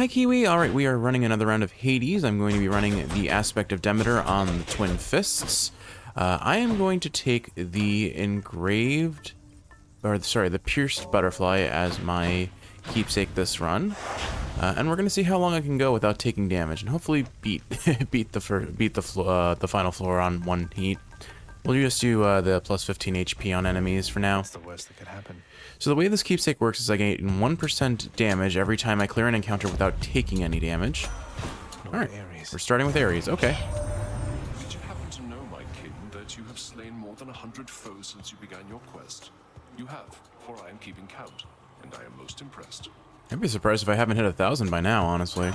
Hi Kiwi, alright, we are running another round of Hades. I'm going to be running the aspect of Demeter on the Twin Fists. I am going to take the engraved, or sorry, the pierced butterfly as my keepsake this run. And we're going to see how long I can go without taking damage, and hopefully beat the final floor on one heat. We'll just do the plus 15 HP on enemies for now. That's the worst that could happen. So the way this keepsake works is I gain 1% damage every time I clear an encounter without taking any damage. Alright, we're starting with Ares, okay. Did you happen to know, my king, that you have slain more than 100 foes since you began your quest? You have, for I am keeping count, and I am most impressed. I'd be surprised if I haven't hit 1,000 by now, honestly.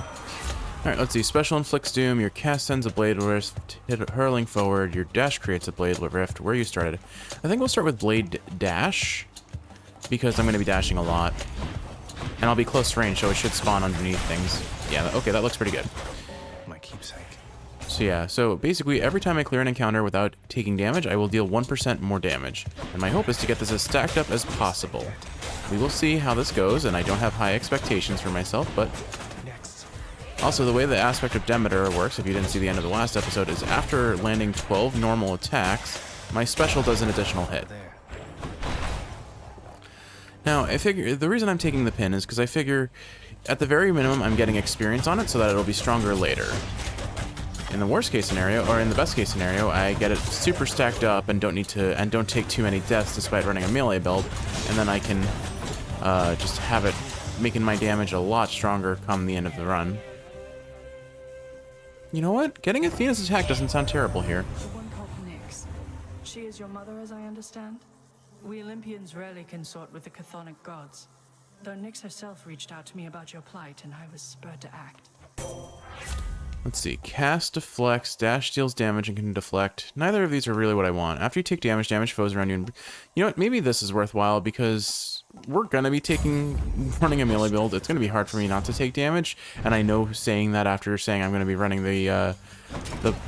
Alright, let's see. Special inflicts doom. Your cast sends a blade rift, hurling forward. Your dash creates a blade rift. Where you started. I think we'll start with blade dash, because I'm going to be dashing a lot. And I'll be close range, so it should spawn underneath things. Yeah, okay, that looks pretty good. My keepsake. So yeah, so basically every time I clear an encounter without taking damage, I will deal 1% more damage. And my hope is to get this as stacked up as possible. We will see how this goes, and I don't have high expectations for myself, but... Also, the way the aspect of Demeter works, if you didn't see the end of the last episode, is after landing 12 normal attacks, my special does an additional hit. Now, I figure the reason I'm taking the pin is because I figure at the very minimum I'm getting experience on it so that it'll be stronger later. In the worst case scenario, or in the best case scenario, I get it super stacked up and don't take too many deaths despite running a melee build, and then I can just have it making my damage a lot stronger come the end of the run. You know what? Getting Athena's attack doesn't sound terrible here. The one called Nyx. She is your mother, as I understand? We Olympians rarely consort with the chthonic gods. Though Nyx herself reached out to me about your plight, and I was spurred to act. Let's see. Cast deflects, dash deals damage and can deflect. Neither of these are really what I want. After you take damage, damage foes around you. And you know what? Maybe this is worthwhile because we're gonna be running a melee build. It's gonna be hard for me not to take damage, and I know saying that after saying I'm gonna be running the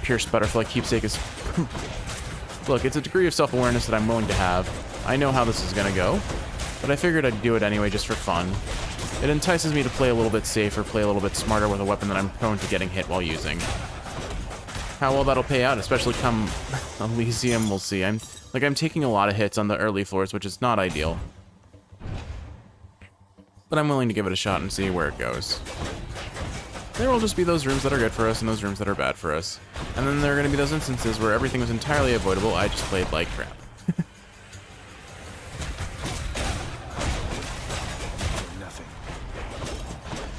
pierced butterfly keepsake is. Look, it's a degree of self-awareness that I'm willing to have. I know how this is gonna go, but I figured I'd do it anyway just for fun. It entices me to play a little bit safer, play a little bit smarter with a weapon that I'm prone to getting hit while using. How well that'll pay out, especially come Elysium, we'll see. I'm taking a lot of hits on the early floors, which is not ideal. But I'm willing to give it a shot and see where it goes. There will just be those rooms that are good for us and those rooms that are bad for us. And then there are going to be those instances where everything was entirely avoidable, I just played like crap.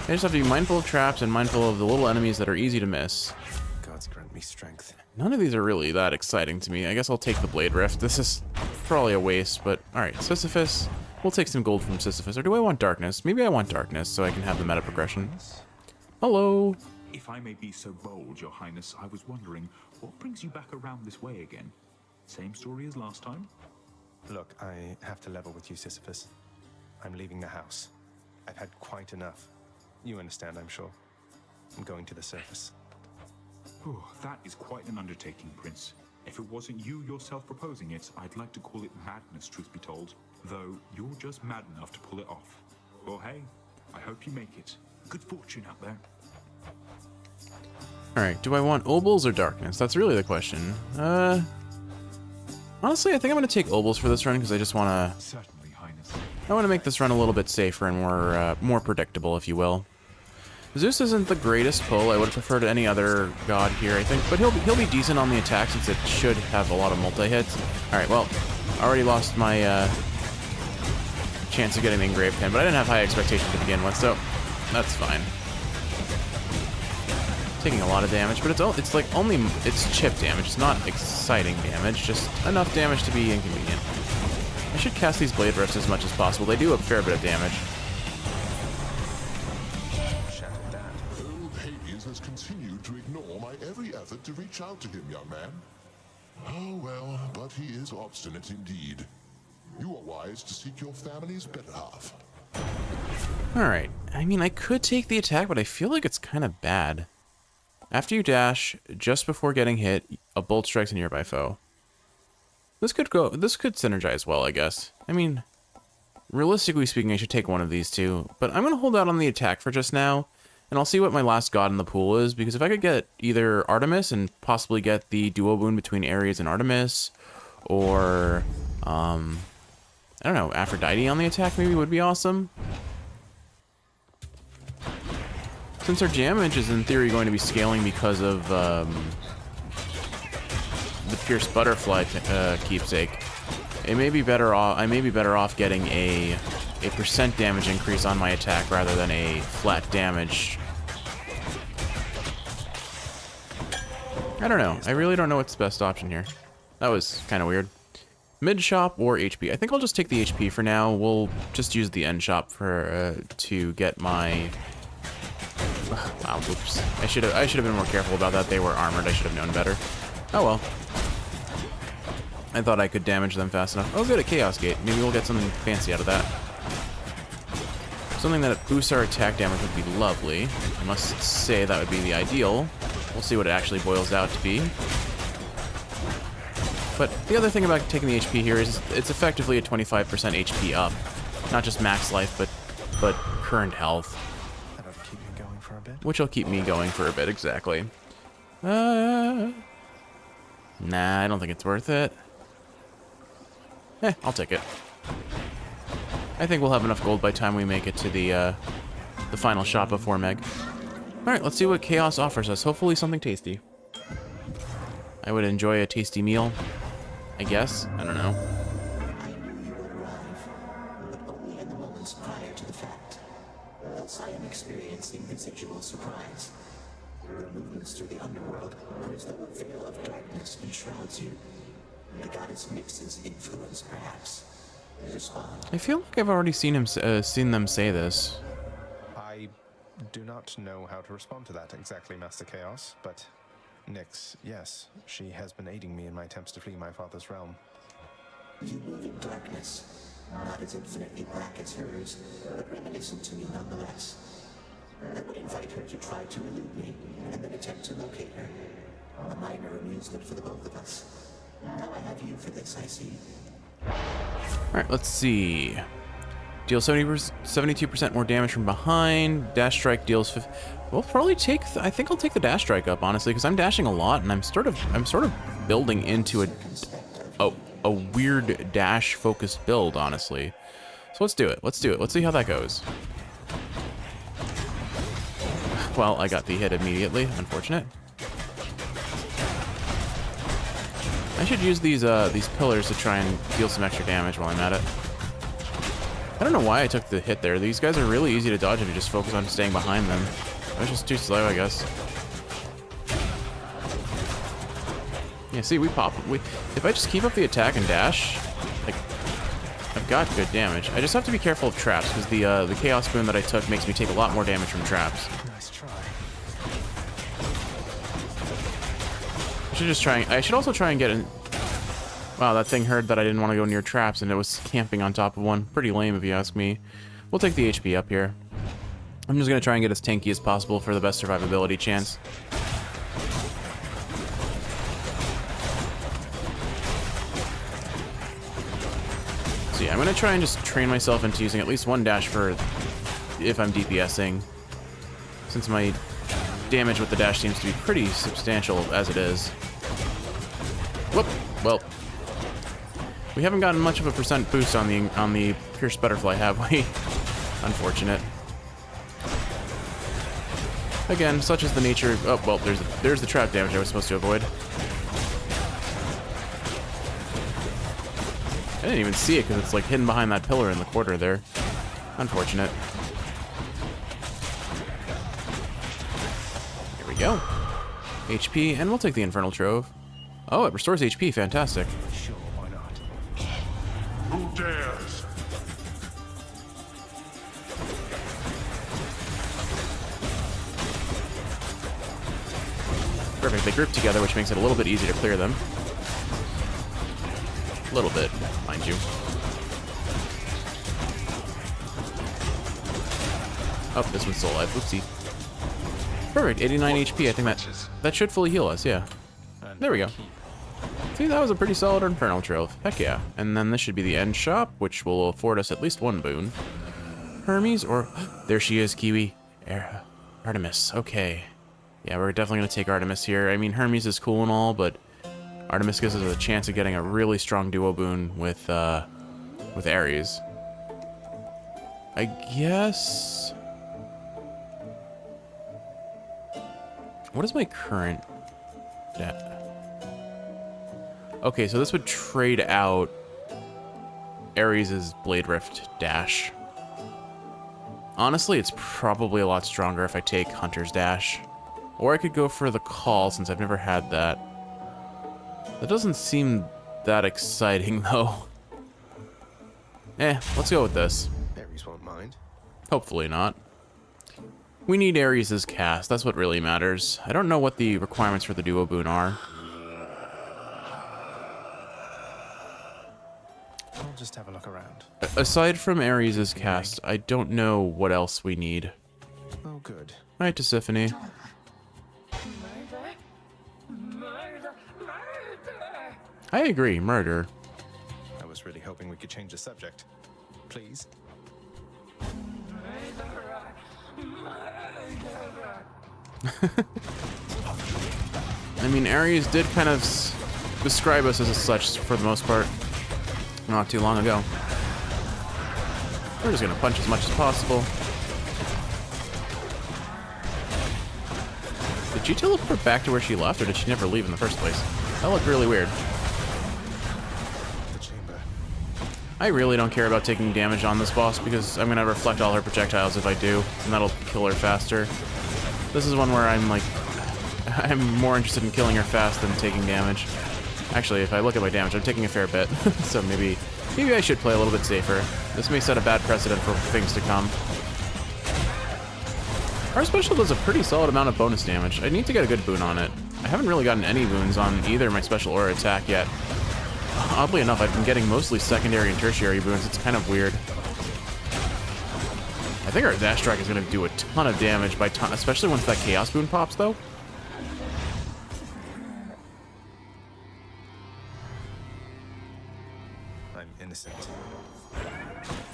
I just have to be mindful of traps and mindful of the little enemies that are easy to miss. Gods grant me strength. None of these are really that exciting to me. I guess I'll take the Blade Rift. This is probably a waste, but alright, Sisyphus. We'll take some gold from Sisyphus. Or do I want Darkness? Maybe I want Darkness so I can have the meta progression. Hello! If I may be so bold, Your Highness, I was wondering, what brings you back around this way again? Same story as last time? Look, I have to level with you, Sisyphus. I'm leaving the house. I've had quite enough. You understand, I'm sure. I'm going to the surface. Oh, that is quite an undertaking, Prince. If it wasn't you yourself proposing it, I'd like to call it madness, truth be told. Though, you're just mad enough to pull it off. Well, hey, I hope you make it. Good fortune out there. Alright, do I want Obols or Darkness? That's really the question. Honestly, I think I'm going to take Obols for this run because I just want to... Certainly, Highness. I want to make this run a little bit safer and more predictable, if you will. Zeus isn't the greatest pull. I would have preferred any other god here, I think, but he'll be decent on the attack since it should have a lot of multi-hits. Alright, well, I already lost my chance of getting the engraved pin, but I didn't have high expectations to begin with, so that's fine. Taking a lot of damage, but it's chip damage. It's not exciting damage, just enough damage to be inconvenient. I should cast these blade rifts as much as possible. They do a fair bit of damage. Old Hades has continued to ignore my every effort to reach out to him, young man. Oh well, but he is obstinate indeed. You are wise to seek your family's better half. Alright, I mean, I could take the attack, but I feel like it's kind of bad. After you dash, just before getting hit, a bolt strikes a nearby foe. This could synergize well, I guess. I mean, realistically speaking, I should take one of these two, but I'm going to hold out on the attack for just now, And I'll see what my last god in the pool is, because if I could get either Artemis and possibly get the duo boon between Ares and Artemis, or, I don't know, Aphrodite on the attack maybe would be awesome. Since our damage is in theory going to be scaling because of the Pierce Butterfly keepsake, it may be better off. I may be better off getting a percent damage increase on my attack rather than a flat damage. I don't know. I really don't know what's the best option here. That was kind of weird. Mid shop or HP? I think I'll just take the HP for now. We'll just use the end shop for to get my. Wow, oops. I should have been more careful about that. They were armored. I should have known better. Oh well. I thought I could damage them fast enough. Oh, good, a Chaos Gate. Maybe we'll get something fancy out of that. Something that boosts our attack damage would be lovely. I must say that would be the ideal. We'll see what it actually boils out to be. But the other thing about taking the HP here is it's effectively a 25% HP up. Not just max life, but current health. That'll keep me going for a bit. Which will keep me going for a bit, exactly. Nah, I don't think it's worth it. I'll take it. I think we'll have enough gold by the time we make it to the final shop before Meg. Alright, let's see what Chaos offers us. Hopefully something tasty. I would enjoy a tasty meal, I guess. I don't know. I knew you would arrive, but only in the moments prior to the fact. Else I am experiencing residual surprise. Your movements through the underworld are as though a veil of darkness enshrouds you. The goddess mixes influence, perhaps. Respond. I feel like I've already seen them say this. I do not know how to respond to that exactly, Master Chaos, but Nyx, yes, she has been aiding me in my attempts to flee my father's realm. You move in darkness, not as infinitely black as hers, but reminiscent to me nonetheless. I would invite her to try to elude me, and then attempt to locate her. A minor amusement for the both of us. Now I have you for this, I see. Alright, let's see. Deals 72% more damage from behind. Dash Strike deals... We'll probably take... I think I'll take the Dash Strike up, honestly, because I'm dashing a lot, and I'm sort of building into a weird dash-focused build, honestly. So let's do it. Let's do it. Let's see how that goes. Well, I got the hit immediately. Unfortunate. I should use these pillars to try and deal some extra damage while I'm at it. I don't know why I took the hit there. These guys are really easy to dodge if you just focus on staying behind them. I was just too slow, I guess. Yeah, see, we pop. If I just keep up the attack and dash, like, I've got good damage. I just have to be careful of traps, because the Chaos Boon that I took makes me take a lot more damage from traps. Nice try. I should also try and get in. Wow, that thing heard that I didn't want to go near traps, and it was camping on top of one. Pretty lame, if you ask me. We'll take the HP up here. I'm just going to try and get as tanky as possible for the best survivability chance. So yeah, I'm going to try and just train myself into using at least one dash for if I'm DPSing, since my damage with the dash seems to be pretty substantial as it is. Whoop. Well, we haven't gotten much of a percent boost on the Pierce Butterfly, have we? Unfortunate. Again, such is the nature. Oh well, there's the trap damage I was supposed to avoid. I didn't even see it because it's like hidden behind that pillar in the corner there. Unfortunate. Here we go. HP, and we'll take the Infernal Trove. Oh, it restores HP. Fantastic. Sure, why not? Who dares? Perfect. They group together, which makes it a little bit easier to clear them. A little bit, mind you. Oh, this one's still alive. Oopsie. Perfect. 89 HP. I think that should fully heal us. Yeah. There we go. See, that was a pretty solid Infernal Trove. Heck yeah. And then this should be the end shop, which will afford us at least one boon. Hermes, or... There she is, Kiwi. Artemis, okay. Yeah, we're definitely going to take Artemis here. I mean, Hermes is cool and all, but Artemis gives us a chance of getting a really strong duo boon with Ares. I guess... What is my current... Okay, so this would trade out Ares' Blade Rift Dash. Honestly, it's probably a lot stronger if I take Hunter's Dash. Or I could go for the Call, since I've never had that. That doesn't seem that exciting, though. Let's go with this. Ares won't mind. Hopefully not. We need Ares' cast, that's what really matters. I don't know what the requirements for the duo boon are. I'll just have a look around. Aside from Ares' cast, I don't know what else we need. Oh, good. Alright, Tisiphone. I agree, murder. I was really hoping we could change the subject. Please? I mean, Ares did kind of describe us as such for the most part not too long ago. We're just gonna punch as much as possible. Did she teleport back to where she left, or did she never leave in the first place? That looked really weird. The chamber. I really don't care about taking damage on this boss because I'm gonna reflect all her projectiles if I do, and that'll kill her faster. This is one where I'm like, I'm more interested in killing her fast than taking damage. Actually, if I look at my damage, I'm taking a fair bit, so maybe I should play a little bit safer. This may set a bad precedent for things to come. Our special does a pretty solid amount of bonus damage. I need to get a good boon on it. I haven't really gotten any boons on either my special or attack yet. Oddly enough, I've been getting mostly secondary and tertiary boons. It's kind of weird. I think our dash strike is going to do a ton of damage, especially once that chaos boon pops, though. I'm innocent.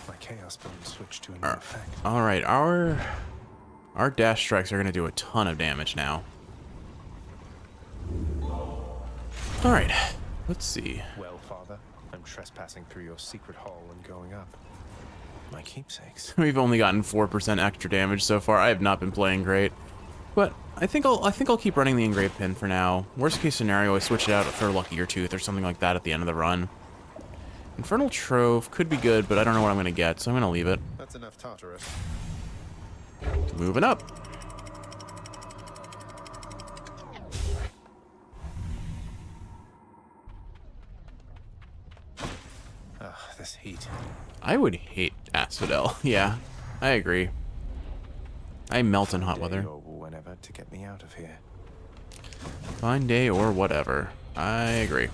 My chaos boon switched to a new effect. Alright, our dash strikes are going to do a ton of damage now. Alright, let's see. Well, Father, I'm trespassing through your secret hall and going up. My keepsakes. We've only gotten 4% extra damage so far. I have not been playing great. But I think I'll keep running the engraved pin for now. Worst case scenario, I switch it out for Luckier Tooth or something like that at the end of the run. Infernal Trove could be good, but I don't know what I'm going to get, so I'm going to leave it. That's enough Tartarus. Moving up. Ugh, this heat. I would hate Asphodel. Yeah, I agree. I melt in hot Day weather. or whenever to get me out of here. Fine day or whatever. I agree.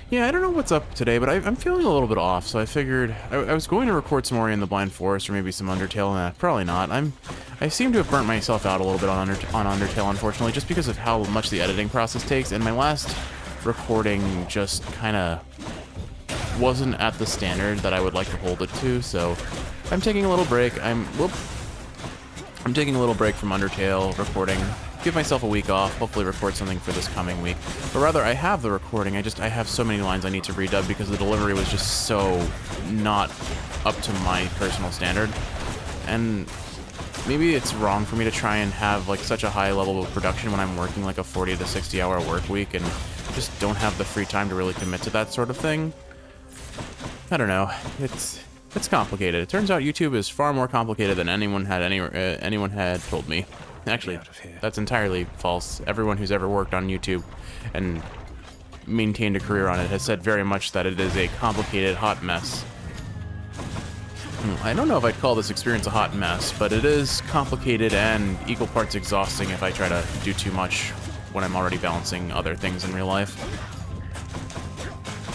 Yeah, I don't know what's up today, but I'm feeling a little bit off, so I figured I was going to record some more in the Blind Forest or maybe some Undertale. Probably not. I seem to have burnt myself out a little bit on Undertale, unfortunately, just because of how much the editing process takes, and my last recording just kind of wasn't at the standard that I would like to hold it to, so I'm taking a little break. I'm taking a little break from Undertale recording. Give myself a week off, hopefully record something for this coming week. But rather, I have the recording, I have so many lines I need to redub because the delivery was just so not up to my personal standard. And maybe it's wrong for me to try and have like such a high level of production when I'm working like a 40 to 60 hour work week and just don't have the free time to really commit to that sort of thing. I don't know. It's complicated. It turns out YouTube is far more complicated than anyone had told me. Actually, that's entirely false. Everyone who's ever worked on YouTube and maintained a career on it has said very much that it is a complicated, hot mess. I don't know if I'd call this experience a hot mess, but it is complicated and equal parts exhausting if I try to do too much when I'm already balancing other things in real life.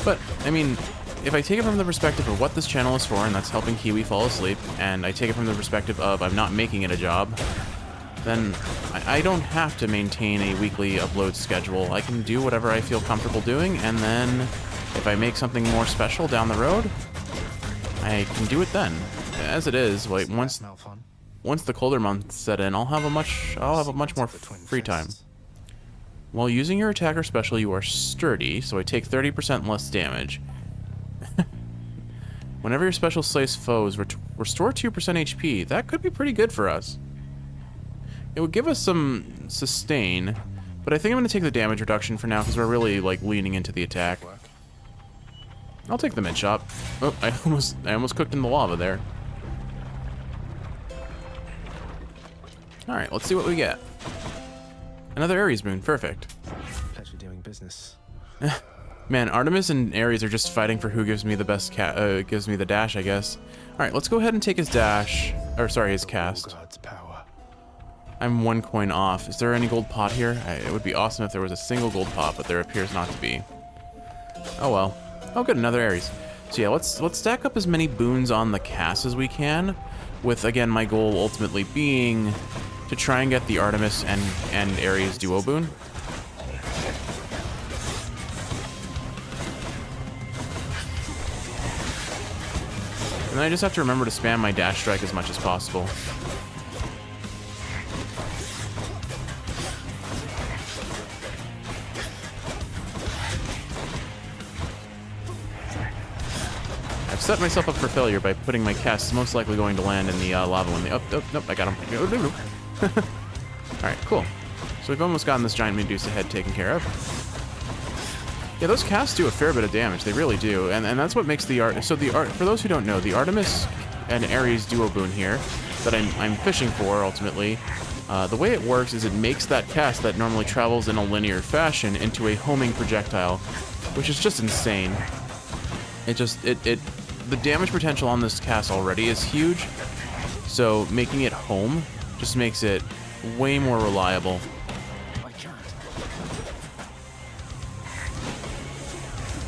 But, I mean, if I take it from the perspective of what this channel is for, and that's helping Kiwi fall asleep, and I take it from the perspective of I'm not making it a job, then I don't have to maintain a weekly upload schedule. I can do whatever I feel comfortable doing, and then if I make something more special down the road, I can do it then. As it is, like once... Smell fun? once the colder months set in, I'll have a much more free time. While using your attacker special, you are sturdy, so I take 30% less damage. Whenever your special slays foes, restore 2% HP. That could be pretty good for us. It would give us some sustain, but I think I'm going to take the damage reduction for now because we're really like leaning into the attack. I'll take the mid shop. Oh, I almost cooked in the lava there. All right, let's see what we get. Another Ares boon, perfect. Pleasure doing business. Man, Artemis and Ares are just fighting for who gives me the best gives me the dash, I guess. All right, let's go ahead and take his dash, or sorry, his cast. God's power. I'm 1 coin off. Is there any gold pot here? It would be awesome if there was a single gold pot, but there appears not to be. Oh well. Oh good, another Ares. So yeah, let's stack up as many boons on the cast as we can, with again my goal ultimately being to try and get the Artemis and Ares duo boon. And then I just have to remember to spam my dash strike as much as possible. I've set myself up for failure by putting my casts most likely going to land in the lava when they... Oh, nope, I got him. Alright, cool. So we've almost gotten this giant Medusa head taken care of. Yeah, those casts do a fair bit of damage. They really do. And that's what makes the art... So for those who don't know, the Artemis and Ares duo boon here that I'm fishing for, ultimately, the way it works is it makes that cast that normally travels in a linear fashion into a homing projectile, which is just insane. The damage potential on this cast already is huge, so making it home just makes it way more reliable.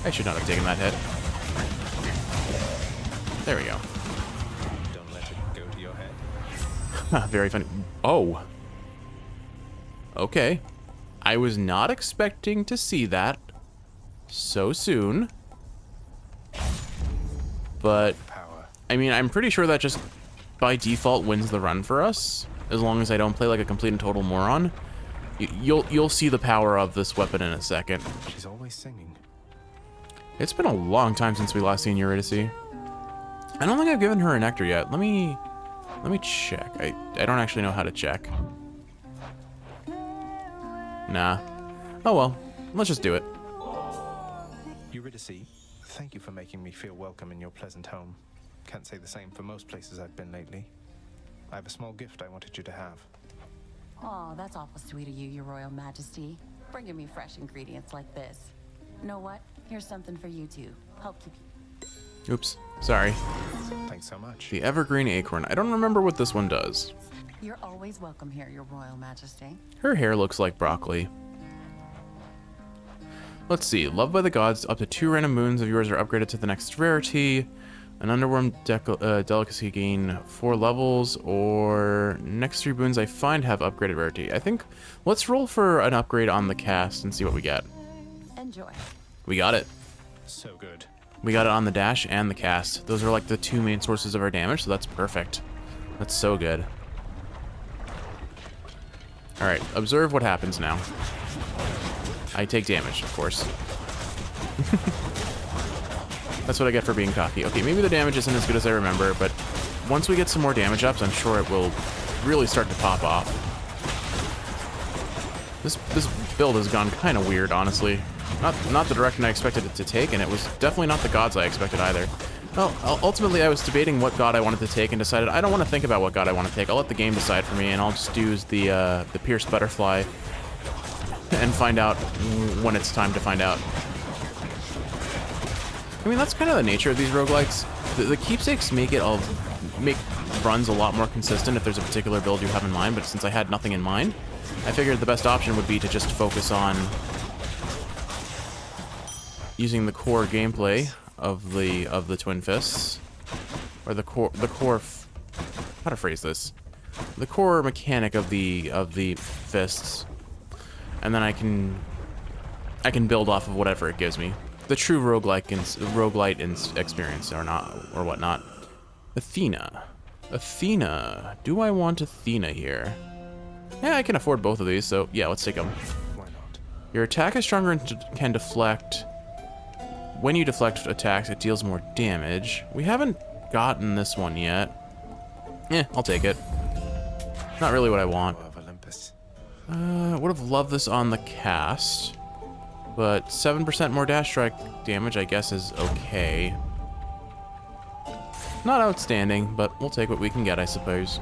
I should not have taken that hit. There we go. Don't let it go to your head. Very funny. Oh. Okay. I was not expecting to see that so soon. But, I mean, I'm pretty sure that just by default wins the run for us, as long as I don't play like a complete and total moron. You'll see the power of this weapon in a second. She's always singing. It's been a long time since we last seen Eurydice. I don't think I've given her a nectar yet. Let me check. I don't actually know how to check. Nah. Oh well. Let's just do it. Eurydice, thank you for making me feel welcome in your pleasant home. Can't say the same for most places I've been lately. I have a small gift I wanted you to have. Oh, that's awful sweet of you, Your Royal Majesty. Bringing me fresh ingredients like this. Know what? Here's something for you too. Help keep you. Oops. Sorry. Thanks so much. The Evergreen Acorn. I don't remember what this one does. You're always welcome here, Your Royal Majesty. Her hair looks like broccoli. Let's see. Loved by the gods. Up to 2 random moons of yours are upgraded to the next rarity. An underworm delicacy gain 4 levels, or next 3 boons I find have upgraded rarity. I think let's roll for an upgrade on the cast and see what we get. Enjoy. We got it. So good. We got it on the dash and the cast. Those are like the 2 main sources of our damage, so that's perfect. That's so good. Alright, observe what happens now. I take damage, of course. That's what I get for being cocky. Okay, maybe the damage isn't as good as I remember, but once we get some more damage ups, I'm sure it will really start to pop off. This build has gone kind of weird, honestly. Not the direction I expected it to take, and it was definitely not the gods I expected either. Well, ultimately I was debating what god I wanted to take and decided I don't want to think about what god I want to take. I'll let the game decide for me, and I'll just use the pierced butterfly and find out when it's time to find out. I mean, that's kind of the nature of these roguelikes. The keepsakes make runs a lot more consistent if there's a particular build you have in mind, but since I had nothing in mind, I figured the best option would be to just focus on using the core gameplay of the Twin Fists, or the core how to phrase this, the core mechanic of the fists, and then I can build off of whatever it gives me. The true roguelite experience, or not, or whatnot. Athena. Athena. Do I want Athena here? Yeah, I can afford both of these, so yeah, let's take them. Why not? Your attack is stronger and can deflect. When you deflect attacks, it deals more damage. We haven't gotten this one yet. I'll take it. Not really what I want. Of Olympus. Would have loved this on the cast, but 7% more dash strike damage, I guess, is okay. Not outstanding, but we'll take what we can get, I suppose.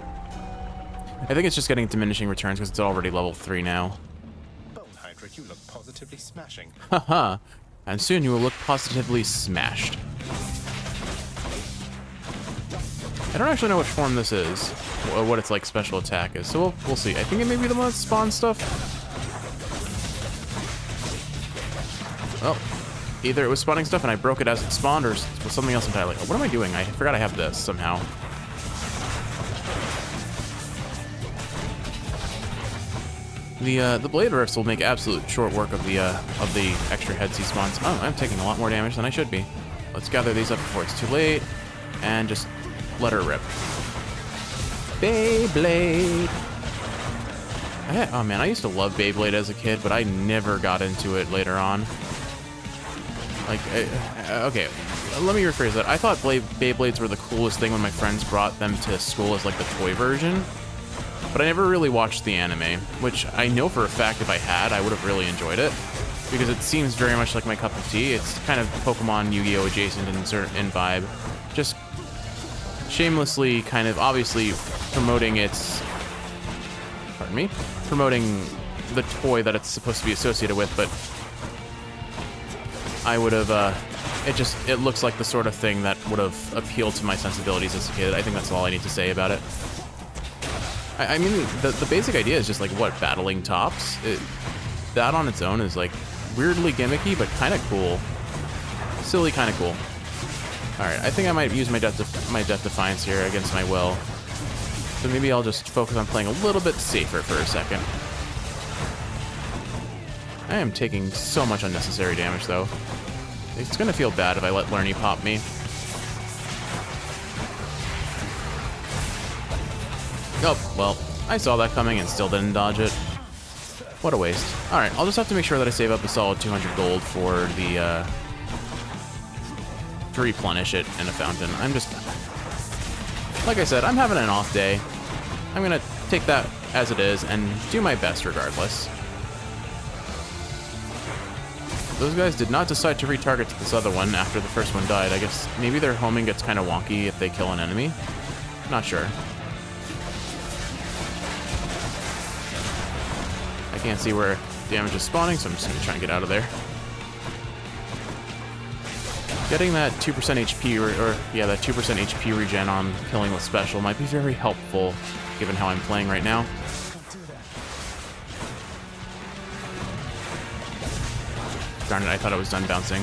I think it's just getting diminishing returns because it's already level 3 now. Bone Hydric, you look positively smashing. Haha. And soon you will look positively smashed. I don't actually know which form this is, or what its like special attack is, so we'll see. I think it may be the one that spawns stuff. Well, either it was spawning stuff and I broke it as it spawned, or it was something else entirely. What am I doing? I forgot I have this somehow. The blade rifts will make absolute short work of the extra heads he spawns. Oh, I'm taking a lot more damage than I should be. Let's gather these up before it's too late, and just let her rip. Beyblade. Oh man, I used to love Beyblade as a kid, but I never got into it later on. Like, okay, let me rephrase that. I thought Beyblades were the coolest thing when my friends brought them to school as like the toy version. But I never really watched the anime, which I know for a fact if I had, I would have really enjoyed it. Because it seems very much like my cup of tea. It's kind of Pokemon, Yu-Gi-Oh! Adjacent in vibe. Just shamelessly kind of obviously promoting its... Pardon me? Promoting the toy that it's supposed to be associated with, but... I would have, it looks like the sort of thing that would have appealed to my sensibilities as a kid. I think that's all I need to say about it. I mean, the basic idea is just like, what, battling tops? That on its own is like weirdly gimmicky, but kind of cool. Silly, kind of cool. Alright, I think I might use my Death Defiance here against my will. So maybe I'll just focus on playing a little bit safer for a second. I am taking so much unnecessary damage, though. It's gonna feel bad if I let Lerny pop me. Oh, well, I saw that coming and still didn't dodge it. What a waste. Alright, I'll just have to make sure that I save up a solid 200 gold for the, to replenish it in a fountain. I'm just... Like I said, I'm having an off day. I'm gonna take that as it is and do my best regardless. Those guys did not decide to retarget this other one after the first one died. I guess maybe their homing gets kind of wonky if they kill an enemy. Not sure. I can't see where damage is spawning, so I'm just going to try and get out of there. Getting that 2% HP, that 2% HP regen on killing with special might be very helpful, given how I'm playing right now. Darn it, I thought I was done bouncing.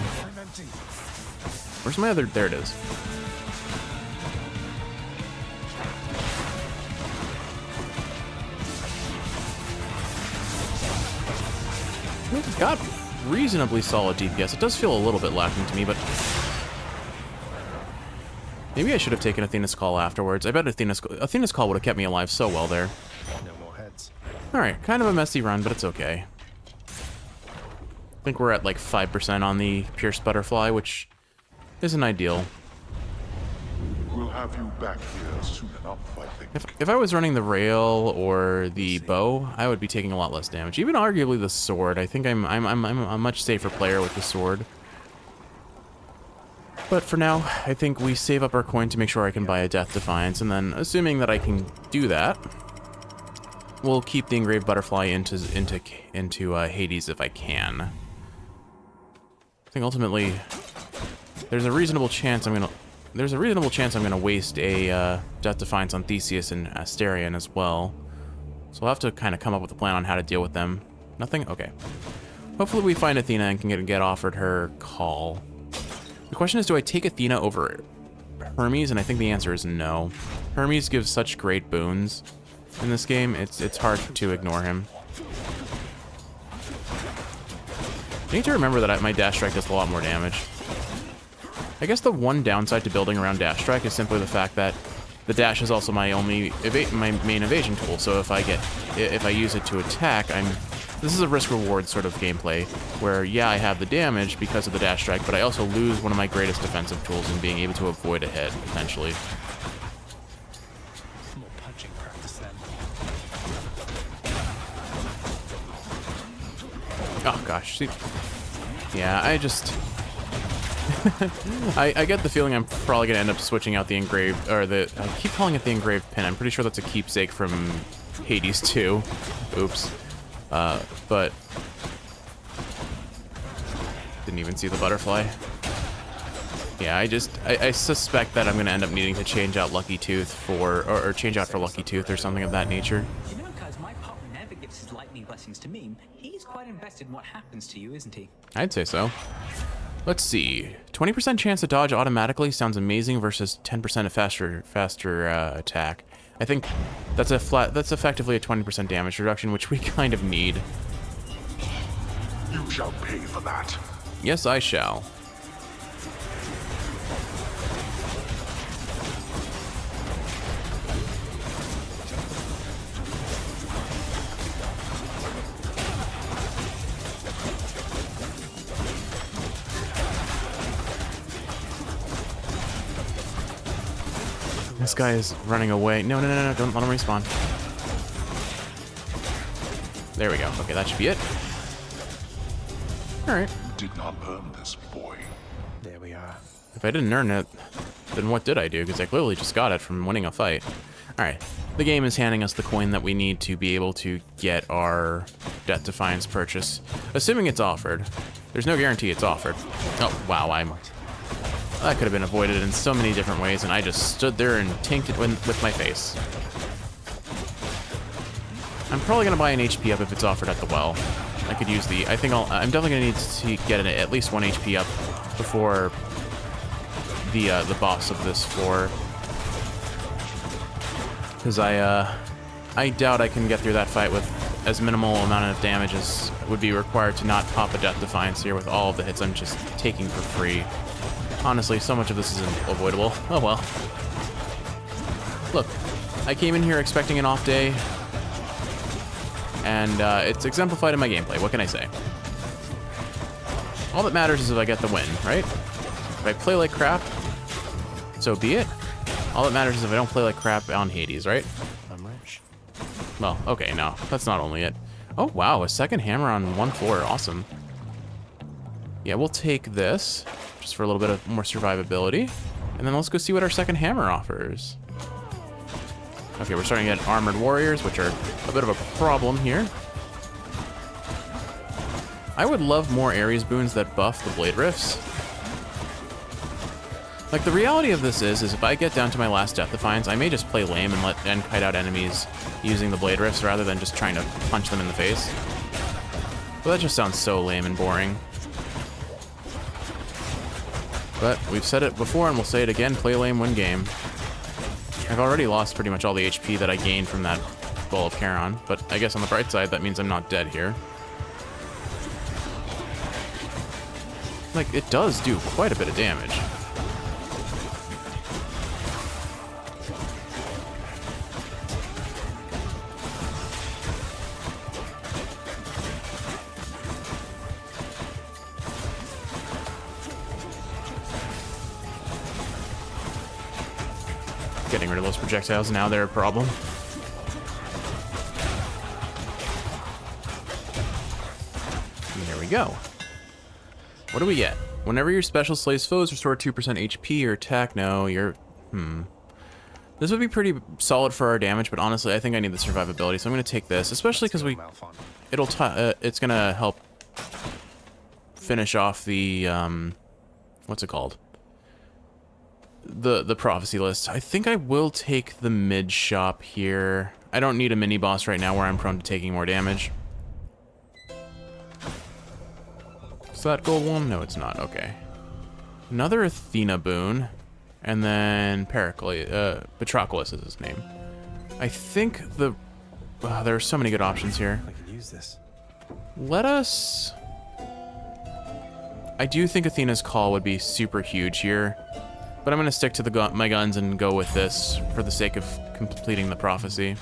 Where's my other... There it is. We've got reasonably solid DPS. It does feel a little bit lacking to me, but... Maybe I should have taken Athena's Call afterwards. I bet Athena's Call would have kept me alive so well there. No more heads. Alright, kind of a messy run, but it's okay. I think we're at like 5% on the Pierced Butterfly, which isn't ideal. We'll have you back here soon enough, I think. If I was running the rail or the bow, I would be taking a lot less damage. Even arguably the sword. I think I'm a much safer player with the sword. But for now, I think we save up our coin to make sure I can buy a Death Defiance, and then assuming that I can do that, we'll keep the Engraved Butterfly into Hades if I can. I think ultimately there's a reasonable chance I'm gonna waste a Death Defiance on Theseus and Asterion as well. So we'll have to kind of come up with a plan on how to deal with them. Nothing? Okay. Hopefully we find Athena and can get offered her call. The question is, do I take Athena over Hermes? And I think the answer is no. Hermes gives such great boons in this game, it's hard to ignore him. I need to remember that my Dash Strike does a lot more damage. I guess the one downside to building around Dash Strike is simply the fact that the dash is also my only my main evasion tool. So if I use it to attack, this is a risk-reward sort of gameplay where, yeah, I have the damage because of the dash strike, but I also lose one of my greatest defensive tools in being able to avoid a hit, potentially. More punching practice then. Oh, gosh. See? Yeah, I just... I get the feeling I'm probably going to end up switching out the engraved... Or the... I keep calling it the engraved pin. I'm pretty sure that's a keepsake from Hades 2. Oops. But... Didn't even see the butterfly. Yeah, I suspect that I'm going to end up needing to change out Lucky Tooth for... Or change out for Lucky Tooth or something of that nature. You know, cuz my partner never gives his lightning blessings to me. He's quite invested in what happens to you, isn't he? I'd say so. Let's see. 20% chance to dodge automatically sounds amazing versus 10% of faster attack. I think that's effectively a 20% damage reduction, which we kind of need. You shall pay for that. Yes, I shall. This guy is running away. No, don't let him respawn. There we go. Okay, that should be it. Alright. Did not earn this, boy. There we are. If I didn't earn it, then what did I do? Because I clearly just got it from winning a fight. Alright. The game is handing us the coin that we need to be able to get our Debt Defiance purchase. Assuming it's offered. There's no guarantee it's offered. Oh, wow, that could have been avoided in so many different ways, and I just stood there and tanked it with my face. I'm probably going to buy an HP up if it's offered at the well. I could use the... I'm definitely going to need to get at least 1 HP up before the boss of this floor. Because I doubt I can get through that fight with as minimal amount of damage as would be required to not pop a Death Defiance here with all of the hits I'm just taking for free. Honestly, so much of this is avoidable. Oh well. Look, I came in here expecting an off day, and it's exemplified in my gameplay. What can I say? All that matters is if I get the win, right? If I play like crap, so be it. All that matters is if I don't play like crap on Hades, right? I'm rich. Well, okay, no, that's not only it. Oh, wow, a second hammer on one floor. Awesome. Yeah, we'll take this, just for a little bit of more survivability. And then let's go see what our second hammer offers. Okay, we're starting to get armored warriors, which are a bit of a problem here. I would love more Ares boons that buff the blade rifts. Like, the reality of this is if I get down to my last Death Defiance, I may just play lame and kite out enemies using the blade rifts rather than just trying to punch them in the face. But that just sounds so lame and boring. But we've said it before and we'll say it again, play lame, win game. I've already lost pretty much all the HP that I gained from that Bowl of Charon, but I guess on the bright side, that means I'm not dead here. Like, it does do quite a bit of damage. Getting rid of those projectiles, now they're a problem. And there we go. What do we get? Whenever your special slays foes, restore 2% HP or attack. No, you're... This would be pretty solid for our damage, but honestly, I think I need the survivability, so I'm going to take this, especially because it's going to help finish off the, what's it called? The prophecy list. I think I will take the mid shop here. I don't need a mini boss right now where I'm prone to taking more damage. Is that gold one? No, it's not. Okay. Another Athena boon. And then Patroclus is his name. I think the... there are so many good options here. I could use this. Let us... I do think Athena's Call would be super huge here. But I'm going to stick to my guns and go with this for the sake of completing the prophecy.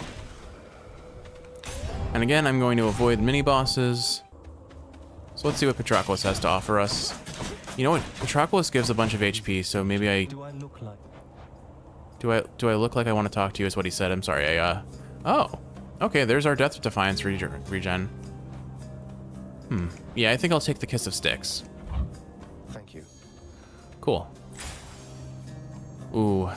And again, I'm going to avoid mini-bosses. So let's see what Patroclus has to offer us. You know what? Patroclus gives a bunch of HP, so maybe I... Do I look like... Do I look like I want to talk to you is what he said. I'm sorry, Oh. Okay, there's our Death Defiance regen. Yeah, I think I'll take the Kiss of Styx. Thank you. Cool. Ooh.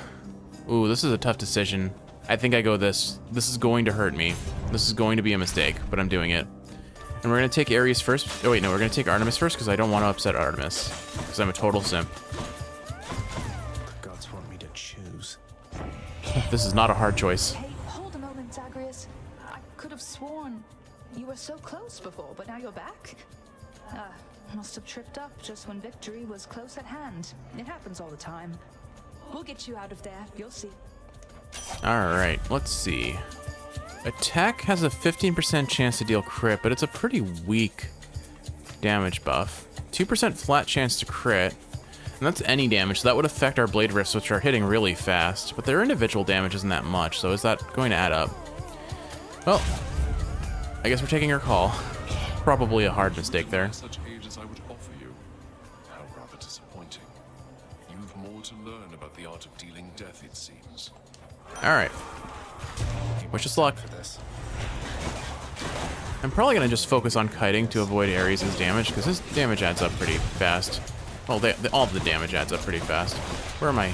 Ooh, this is a tough decision. I think I go this. This is going to hurt me. This is going to be a mistake, but I'm doing it. And we're going to take Ares first. Oh, wait, no, we're going to take Artemis first because I don't want to upset Artemis. Because I'm a total simp. The gods want me to choose. This is not a hard choice. Hey, hold a moment, Zagreus. I could have sworn you were so close before, but now you're back? Must have tripped up just when victory was close at hand. It happens all the time. We'll get you out of there, you'll see. Alright, let's see. Attack has a 15% chance to deal crit, but it's a pretty weak damage buff. 2% flat chance to crit. And that's any damage, so that would affect our blade rifts, which are hitting really fast. But their individual damage isn't that much, so is that going to add up? Well, I guess we're taking our call. Probably a hard mistake there. Such aid as I would offer you. How rather disappointing. You've more to learn about the art of dealing death, it seems. Alright. Wish us luck. For this. I'm probably going to just focus on kiting to avoid Ares' damage, because his damage adds up pretty fast. Well, all of the damage adds up pretty fast. Where am I?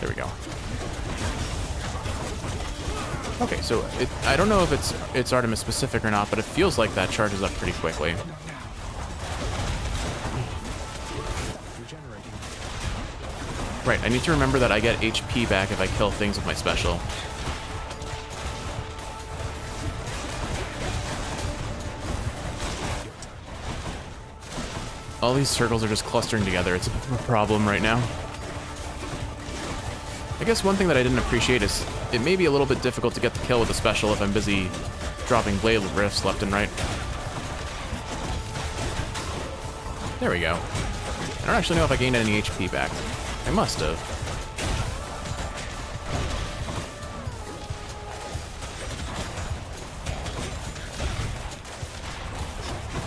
There we go. Okay, so I don't know if it's Artemis specific or not, but it feels like that charges up pretty quickly. Regenerating. Right, I need to remember that I get HP back if I kill things with my special. All these circles are just clustering together. It's a bit of a problem right now. I guess one thing that I didn't appreciate is it may be a little bit difficult to get the kill with the special if I'm busy dropping blade rifts left and right. There we go. I don't actually know if I gained any HP back. I must have.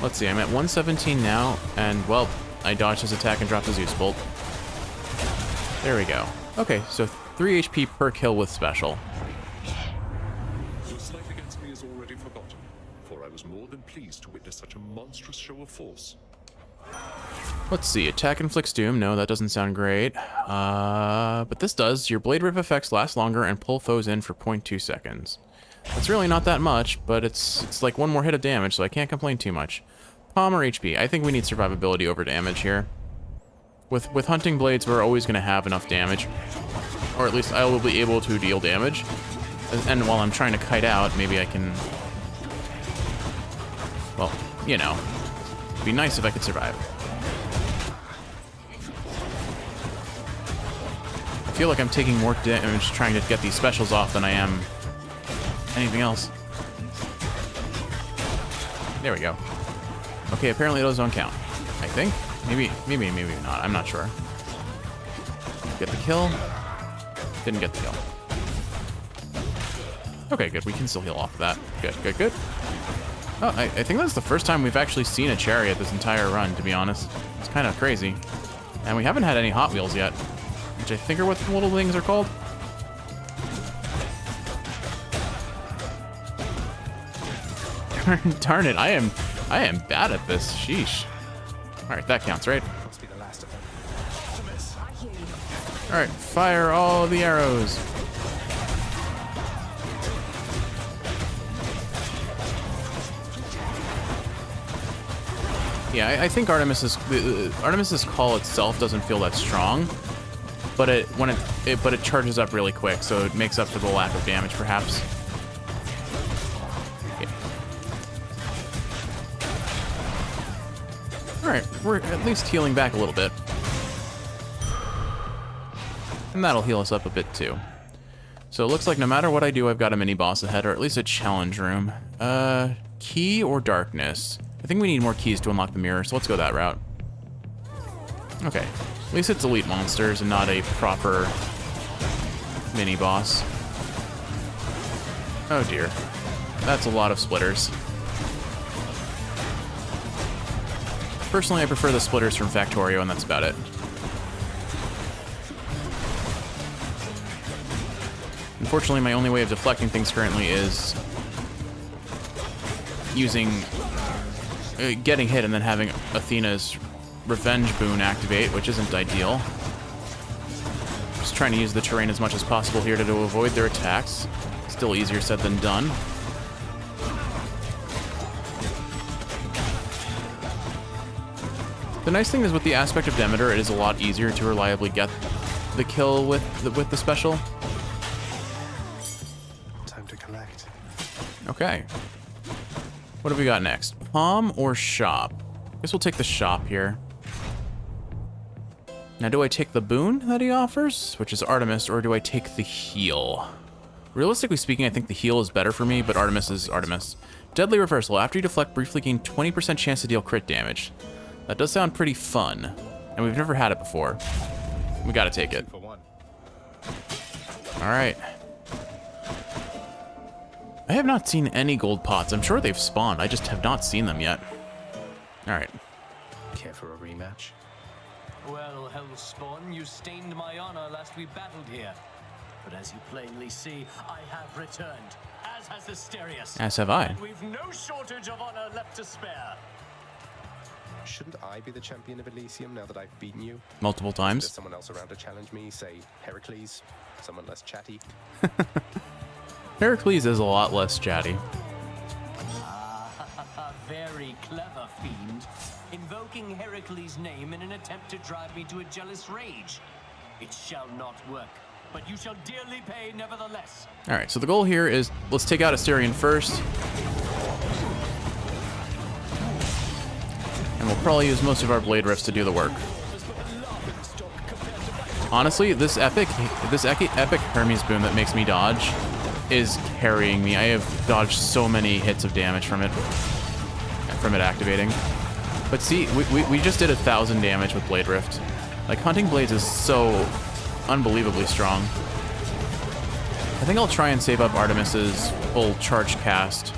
Let's see, I'm at 117 now, and, well, I dodged his attack and dropped the Zeus Bolt. There we go. Okay, so 3 HP per kill with special. Your slight against me is already forgotten, for I was more than pleased to witness such a monstrous show of force. Let's see, attack inflicts doom. No, that doesn't sound great. But this does. Your blade rift effects last longer and pull foes in for 0.2 seconds. It's really not that much, but it's like one more hit of damage, so I can't complain too much. Palm or HP? I think we need survivability over damage here. With hunting blades, we're always going to have enough damage. Or at least I will be able to deal damage. And while I'm trying to kite out, maybe I can... Well, you know. It'd be nice if I could survive. I feel like I'm taking more damage trying to get these specials off than I am anything else. There we go. Okay, apparently those don't count. I think. Maybe not. I'm not sure. Get the kill. Didn't get the kill. Okay, good. We can still heal off of that. Good. Oh, I think that's the first time we've actually seen a chariot this entire run, to be honest. It's kind of crazy. And we haven't had any Hot Wheels yet, which I think are what the little things are called. Darn it, I am bad at this. Sheesh. Alright, that counts, right? Must be the last of them. Alright, fire all the arrows. Yeah, I think Artemis's call itself doesn't feel that strong, but it charges up really quick, so it makes up for the lack of damage, perhaps. Alright, we're at least healing back a little bit. And that'll heal us up a bit too. So it looks like no matter what I do, I've got a mini-boss ahead, or at least a challenge room. Key or darkness? I think we need more keys to unlock the mirror, so let's go that route. Okay. At least it's elite monsters and not a proper mini-boss. Oh dear. That's a lot of splitters. Personally, I prefer the splitters from Factorio, and that's about it. Unfortunately, my only way of deflecting things currently is using... getting hit and then having Athena's Revenge boon activate, which isn't ideal. Just trying to use the terrain as much as possible here to avoid their attacks. Still easier said than done. The nice thing is with the aspect of Demeter, it is a lot easier to reliably get the kill with the special. Time to collect. Okay. What have we got next? Palm or shop? Guess we'll take the shop here. Now, do I take the boon that he offers, which is Artemis, or do I take the heal? Realistically speaking, I think the heal is better for me, but Artemis is Artemis. Deadly Reversal. After you deflect, briefly gain 20% chance to deal crit damage. That does sound pretty fun, and we've never had it before. We gotta take it. For one. All right. I have not seen any gold pots. I'm sure they've spawned. I just have not seen them yet. All right. Care for a rematch? Well, Hellspawn, you stained my honor last we battled here. But as you plainly see, I have returned, as has Asterius. As have I. And we've no shortage of honor left to spare. Shouldn't I be the champion of Elysium now that I've beaten you? Multiple There's times. someone else around to challenge me, say Heracles, someone less chatty. Heracles is a lot less chatty. Ah, very clever, fiend. Invoking Heracles' name in an attempt to drive me to a jealous rage. It shall not work, but you shall dearly pay nevertheless. All right, so the goal here is let's take out Asterion first. And we'll probably use most of our blade rifts to do the work. Honestly, this epic Hermes boon that makes me dodge is carrying me. I have dodged so many hits of damage from it activating. But see, we just did 1,000 damage with Blade Rift. Like, Hunting Blades is so unbelievably strong. I think I'll try and save up Artemis's full charge cast.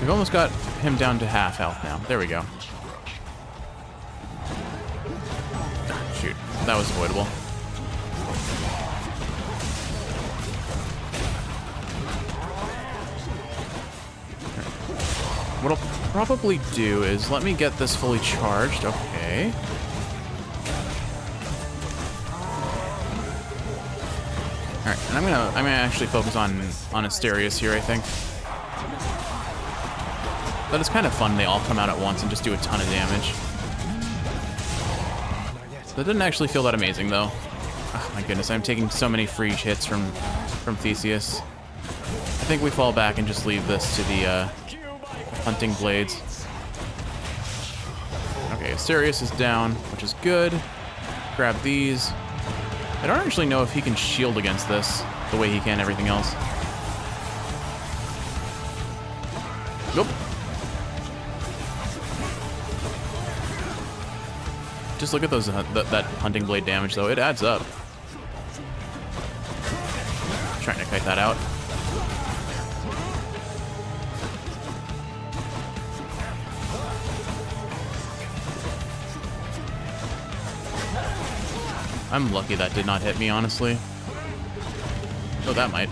We've almost got him down to half health now. There we go. Shoot, that was avoidable. What I'll probably do is let me get this fully charged. Okay. All right, and I'm gonna actually focus on Asterius here, I think. That is kind of fun. They all come out at once and just do a ton of damage. That didn't actually feel that amazing, though. Oh, my goodness, I'm taking so many free hits from Theseus. I think we fall back and just leave this to the hunting blades. Okay, Asterius is down, which is good. Grab these. I don't actually know if he can shield against this the way he can everything else. Nope. Just look at those that hunting blade damage, though. It adds up. Trying to kite that out. I'm lucky that did not hit me, honestly. Oh, that might.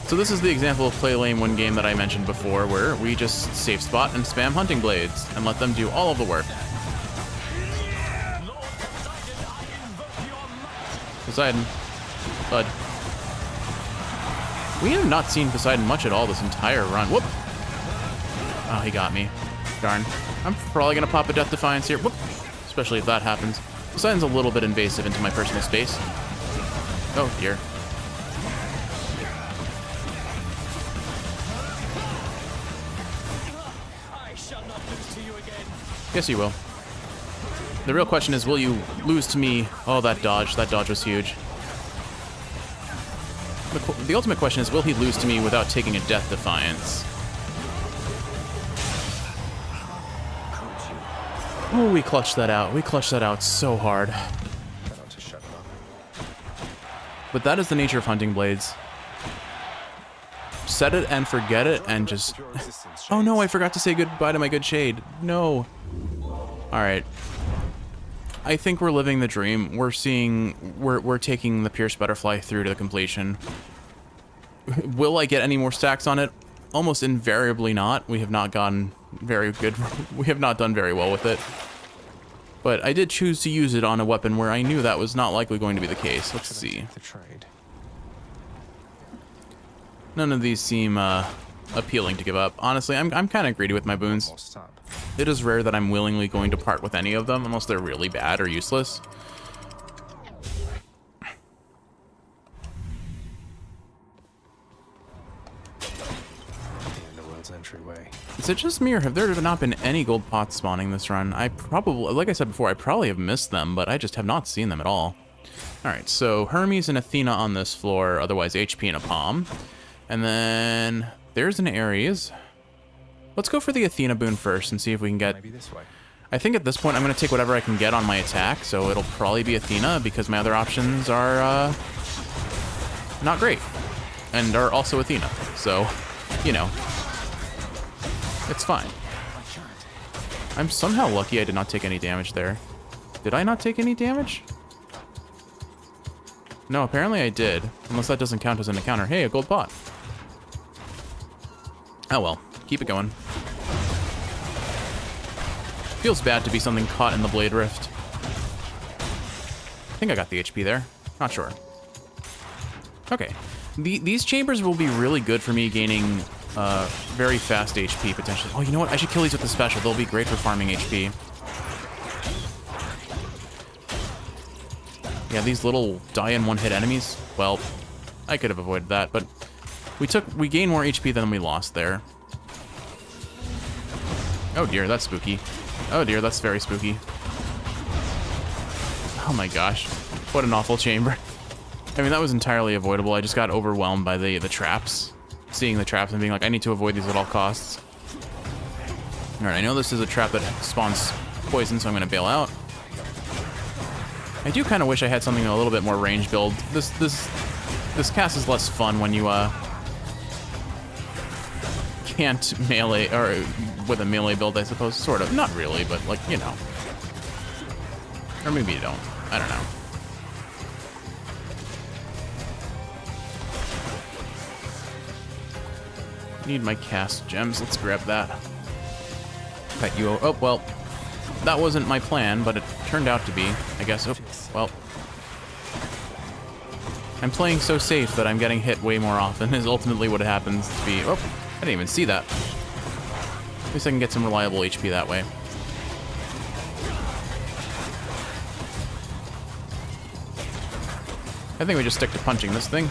So this is the example of play lame one game that I mentioned before, where we just safe spot and spam hunting blades and let them do all of the work. Poseidon. Bud. We have not seen Poseidon much at all this entire run. Whoop! Oh, he got me. Darn. I'm probably gonna pop a Death Defiance here. Whoop! Especially if that happens. Poseidon's a little bit invasive into my personal space. Oh, dear. Yes, you will. The real question is, will you lose to me? Oh, that dodge was huge. The ultimate question is, will he lose to me without taking a Death Defiance? Oh, we clutched that out. We clutched that out so hard. To shut him up. But that is the nature of hunting blades. Set it and forget it and just... Oh no, I forgot to say goodbye to my good shade. No. Alright. I think we're living the dream. We're taking the Pierce Butterfly through to the completion. Will I get any more stacks on it? Almost invariably not. We have not gotten very good. We have not done very well with it. But I did choose to use it on a weapon where I knew that was not likely going to be the case. Let's see. None of these seem appealing to give up. Honestly, I'm kind of greedy with my boons. It is rare that I'm willingly going to part with any of them unless they're really bad or useless. Entryway. Is it just me, or have there not been any gold pots spawning this run? I probably, like I said before, I probably have missed them, but I just have not seen them at all. Alright, so Hermes and Athena on this floor, otherwise HP and a palm. And then there's an Ares. Let's go for the Athena boon first and see if we can get... Maybe this way. I think at this point I'm going to take whatever I can get on my attack, so it'll probably be Athena because my other options are not great. And are also Athena, so, you know. It's fine. I'm somehow lucky I did not take any damage there. Did I not take any damage? No, apparently I did. Unless that doesn't count as an encounter. Hey, a gold pot. Oh well. Keep it going. Feels bad to be something caught in the Blade Rift. I think I got the HP there. Not sure. Okay. These chambers will be really good for me gaining... very fast HP, potentially. Oh, you know what? I should kill these with the special. They'll be great for farming HP. Yeah, these little die-in-one-hit enemies, well, I could have avoided that, but we gained more HP than we lost there. Oh dear, that's spooky. Oh dear, that's very spooky. Oh my gosh. What an awful chamber. I mean, that was entirely avoidable. I just got overwhelmed by the traps. Seeing the traps and being like, I need to avoid these at all costs. Alright, I know this is a trap that spawns poison, so I'm going to bail out. I do kind of wish I had something a little bit more range build. This cast is less fun when you can't melee, or with a melee build, I suppose. Sort of. Not really, but like, you know. Or maybe you don't. I don't know. Need my cast gems. Let's grab that. Pet you. Oh, well. That wasn't my plan, but it turned out to be, I guess. Oh, well. I'm playing so safe that I'm getting hit way more often is ultimately what happens to be. Oh, I didn't even see that. At least I can get some reliable HP that way. I think we just stick to punching this thing.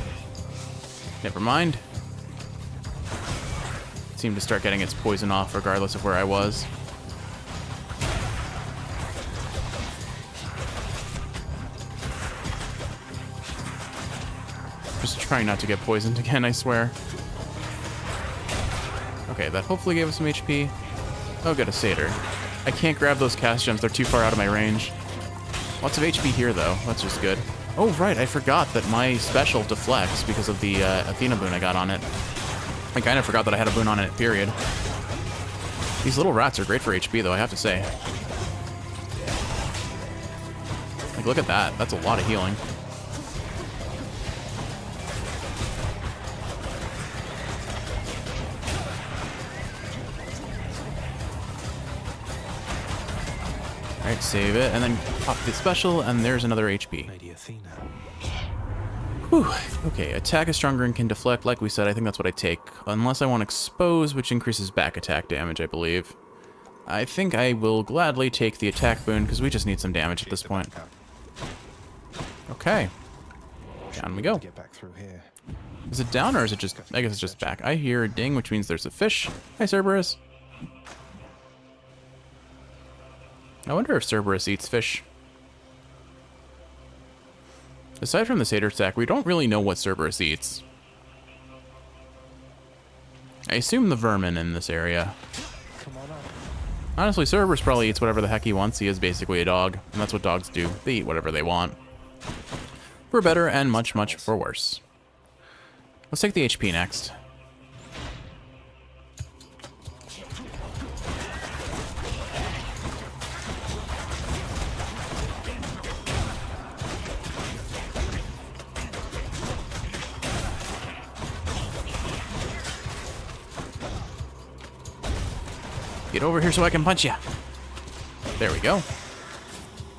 Never mind. It seemed to start getting its poison off regardless of where I was. Just trying not to get poisoned again, I swear. Okay, that hopefully gave us some HP. Oh, good, a satyr. I can't grab those cast gems, they're too far out of my range. Lots of HP here, though. That's just good. Oh, right, I forgot that my special deflects because of the Athena boon I got on it. I kind of forgot that I had a boon on it, period. These little rats are great for HP, though, I have to say. Like, look at that. That's a lot of healing. Alright, save it, and then pop the special, and there's another HP. Lady Athena. Whew. Okay, attack is stronger and can deflect. Like we said, I think that's what I take. Unless I want expose, which increases back attack damage, I believe. I think I will gladly take the attack boon, because we just need some damage at this point. Okay. Down we go. Get back through here. Is it down, or is it just... I guess it's just back. I hear a ding, which means there's a fish. Hi, Cerberus. I wonder if Cerberus eats fish. Aside from the satyr stack, we don't really know what Cerberus eats. I assume the vermin in this area. Come on up. Honestly, Cerberus probably eats whatever the heck he wants. He is basically a dog, and that's what dogs do. They eat whatever they want. For better and much, much for worse. Let's take the HP next. Get over here so I can punch you. There we go.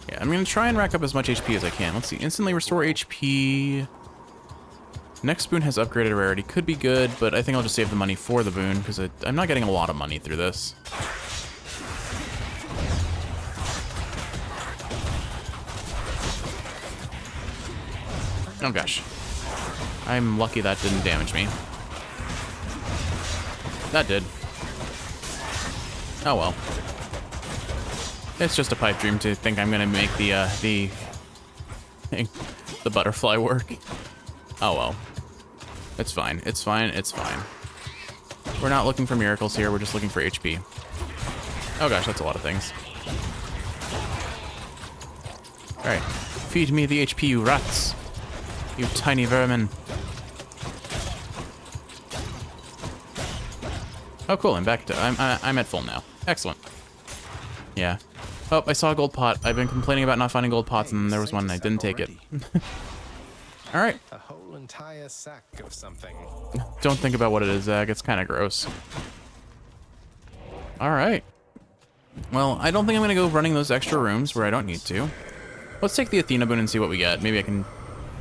Yeah, I'm going to try and rack up as much HP as I can. Let's see. Instantly restore HP. Next boon has upgraded rarity. Could be good, but I think I'll just save the money for the boon because I'm not getting a lot of money through this. Oh gosh. I'm lucky that didn't damage me. That did. Oh well. It's just a pipe dream to think I'm gonna make the butterfly work. Oh well. It's fine. It's fine. It's fine. We're not looking for miracles here. We're just looking for HP. Oh gosh, that's a lot of things. All right, feed me the HP, you rats. You tiny vermin. Oh cool, I'm back to I'm at full now. Excellent. Yeah. Oh, I saw a gold pot. I've been complaining about not finding gold pots, and there was one and I didn't take it. All right. A whole entire sack of something. Don't think about what it is, Zag. It's kind of gross. All right. Well, I don't think I'm gonna go running those extra rooms where I don't need to. Let's take the Athena boon and see what we get. Maybe I can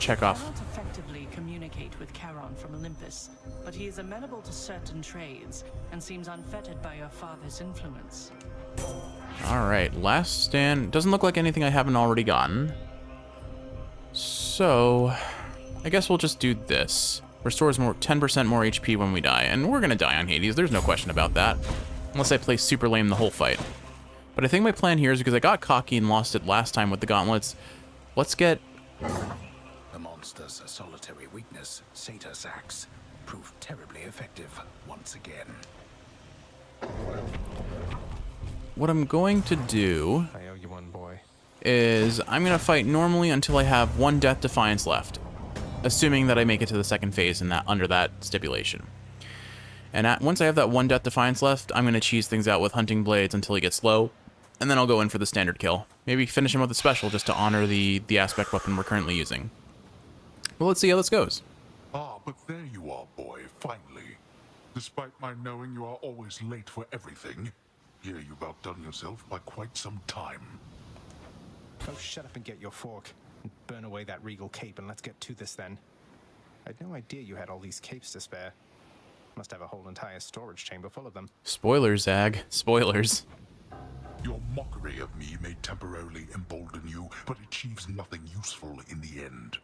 check off. I cannot effectively communicate with Charon from Olympus, but he is amenable to certain trades and seems unfettered by your father's influence. All right, last stand. Doesn't look like anything I haven't already gotten. So, I guess we'll just do this. Restores 10% more HP when we die, and we're gonna die on Hades. There's no question about that, unless I play super lame the whole fight. But I think my plan here is because I got cocky and lost it last time with the gauntlets. Let's get. The monster's solitary weakness, Satyrs axe, proved terribly effective once again. What I'm going to do I owe you one, boy. is I'm going to fight normally until I have 1 Death Defiance left, assuming that I make it to the second phase in that under that stipulation. And once I have that 1 Death Defiance left, I'm going to cheese things out with Hunting Blades until he gets low, and then I'll go in for the standard kill. Maybe finish him with a special just to honor the aspect weapon we're currently using. Well, let's see how this goes. Ah, but there you are, boy, finally. Despite my knowing you are always late for everything, here you've outdone yourself by quite some time. Oh, shut up and get your fork. And burn away that regal cape and let's get to this then. I had no idea you had all these capes to spare. Must have a whole entire storage chamber full of them. Spoilers, Zag. Spoilers. Your mockery of me may temporarily embolden you, but achieves nothing useful in the end.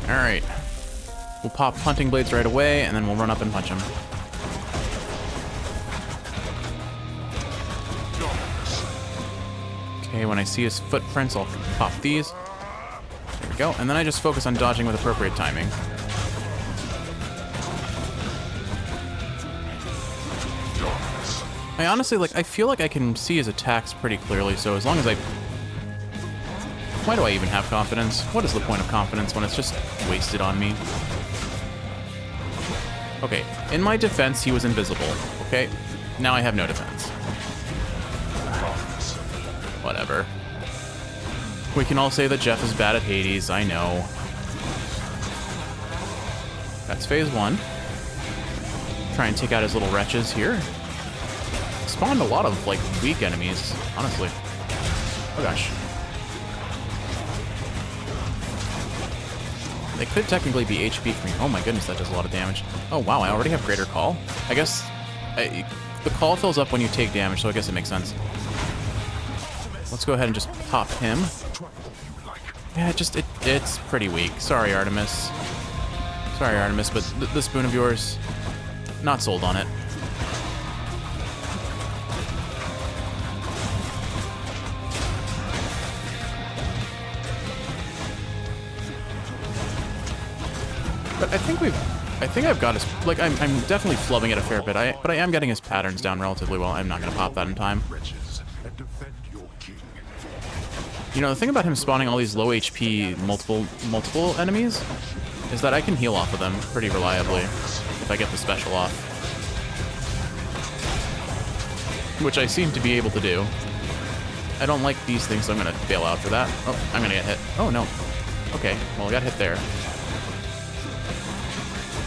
Alright. We'll pop Hunting Blades right away, and then we'll run up and punch him. Okay, when I see his footprints, I'll pop these. There we go. And then I just focus on dodging with appropriate timing. I honestly, I feel like I can see his attacks pretty clearly, so as long as I... Why do I even have confidence? What is the point of confidence when it's just wasted on me? Okay, in my defense, he was invisible, okay? Now I have no defense. Whatever. We can all say that Jeff is bad at Hades, I know. That's phase 1. Try and take out his little wretches here. Spawned a lot of, weak enemies, honestly. Oh gosh. They could technically be HP for me. Oh my goodness, that does a lot of damage. Oh wow, I already have Greater Call? I guess... the call fills up when you take damage, so I guess it makes sense. Let's go ahead and just pop him. Yeah, it's pretty weak. Sorry, Artemis. Sorry, Artemis, but this boon of yours, not sold on it. But I think we've I think I've got his, like, I'm definitely flubbing it a fair bit, but I am getting his patterns down relatively well. I'm not going to pop that in time. You know, the thing about him spawning all these low HP multiple enemies is that I can heal off of them pretty reliably if I get the special off. Which I seem to be able to do. I don't like these things, so I'm going to bail out for that. Oh, I'm going to get hit. Oh, no. Okay, well, I got hit there.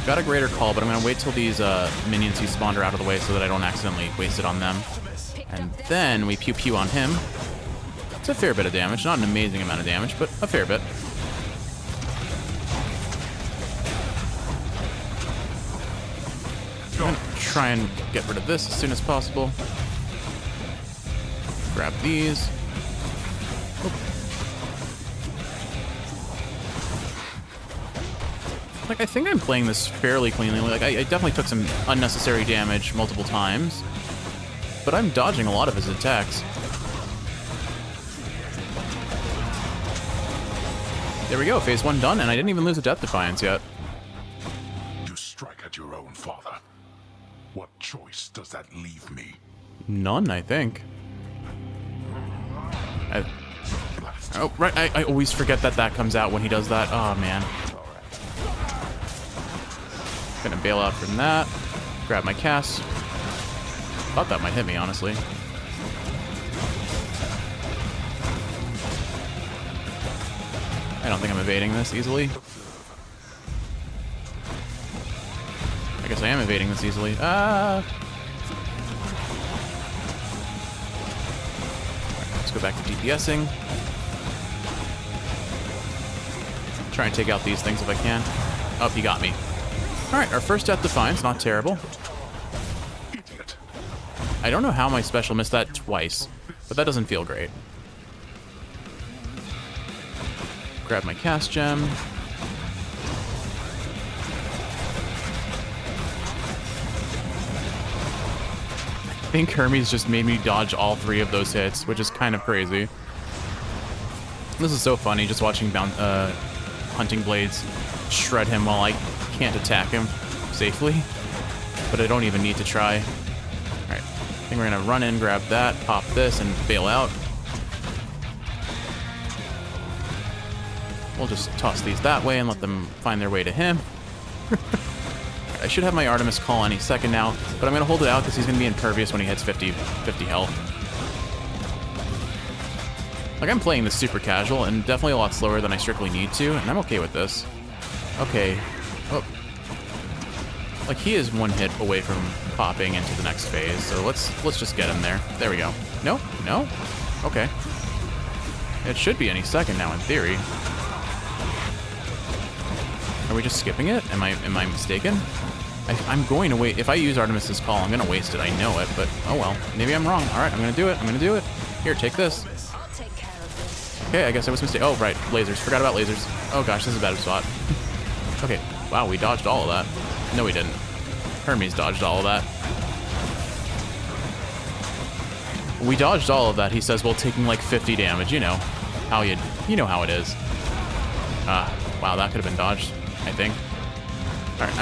Got a greater call, but I'm going to wait till these minions he spawned are out of the way so that I don't accidentally waste it on them. And then we pew-pew on him. It's a fair bit of damage. Not an amazing amount of damage, but a fair bit. I'm going to try and get rid of this as soon as possible. Grab these. Oop. Like, I think I'm playing this fairly cleanly. Like, I definitely took some unnecessary damage multiple times, but I'm dodging a lot of his attacks. There we go, phase 1 done, and I didn't even lose a Death Defiance yet. You strike at your own father. What choice does that leave me? None, I think. Oh, right, I always forget that that comes out when he does that. Oh, man. Gonna bail out from that. Grab my cast. Thought that might hit me, honestly. I don't think I'm evading this easily. I guess I am evading this easily. Ah! Let's go back to DPSing. Try and take out these things if I can. Oh, he got me. Alright, our first Death Defiance, not terrible. I don't know how my special missed that twice, but that doesn't feel great. Grab my cast gem. I think Hermes just made me dodge all 3 of those hits, which is kind of crazy. This is so funny, just watching Hunting Blades shred him while I can't attack him safely. But I don't even need to try. Alright, I think we're gonna run in, grab that, pop this, and bail out. We'll just toss these that way and let them find their way to him. I should have my Artemis call any second now, but I'm going to hold it out because he's going to be impervious when he hits 50 health. Like, I'm playing this super casual and definitely a lot slower than I strictly need to, and I'm okay with this. Okay. Oh. Like, he is 1 hit away from popping into the next phase, so let's just get him there. There we go. No? No? Okay. It should be any second now, in theory. Are we just skipping it? Am I mistaken? I'm going to wait. If I use Artemis's call, I'm going to waste it. I know it, but oh well. Maybe I'm wrong. All right, I'm going to do it. I'm going to do it. Here, take this. Okay, I guess I was mistaken. Oh, right. Lasers. Forgot about lasers. Oh gosh, this is a bad spot. Okay. Wow, we dodged all of that. No, we didn't. Hermes dodged all of that. We dodged all of that, he says, while taking like 50 damage. You know how you know how it is. Wow, that could have been dodged, I think. All right,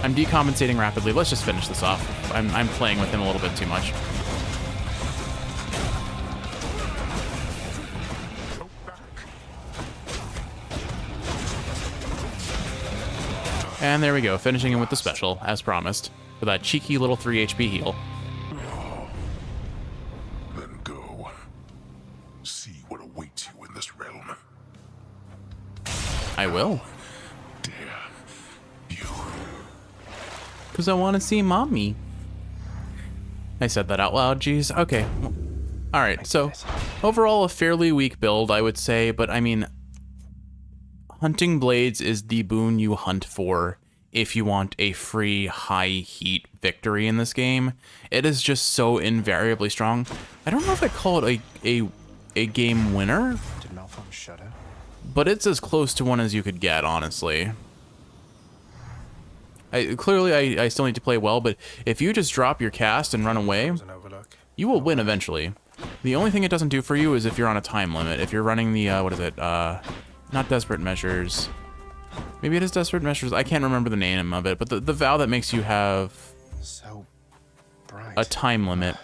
I'm decompensating rapidly. Let's just finish this off. I'm playing with him a little bit too much. And there we go, finishing him with the special, as promised, for that cheeky little 3 HP heal. Then go. See what awaits you in this realm. I will. Dare you? Because I want to see mommy. I said that out loud, geez. Okay. Alright, so overall a fairly weak build, I would say, but I mean, Hunting Blades is the boon you hunt for if you want a free high heat victory in this game. It is just so invariably strong. I don't know if I call it a game winner, Did Malphite shudder? but it's as close to one as you could get, honestly. Clearly, I still need to play well, but if you just drop your cast and run away, you will win eventually. The only thing it doesn't do for you is if you're on a time limit. If you're running the, what is it, not Desperate Measures, Maybe it is desperate measures. I can't remember the name of it, but the vow that makes you have So bright. a time limit.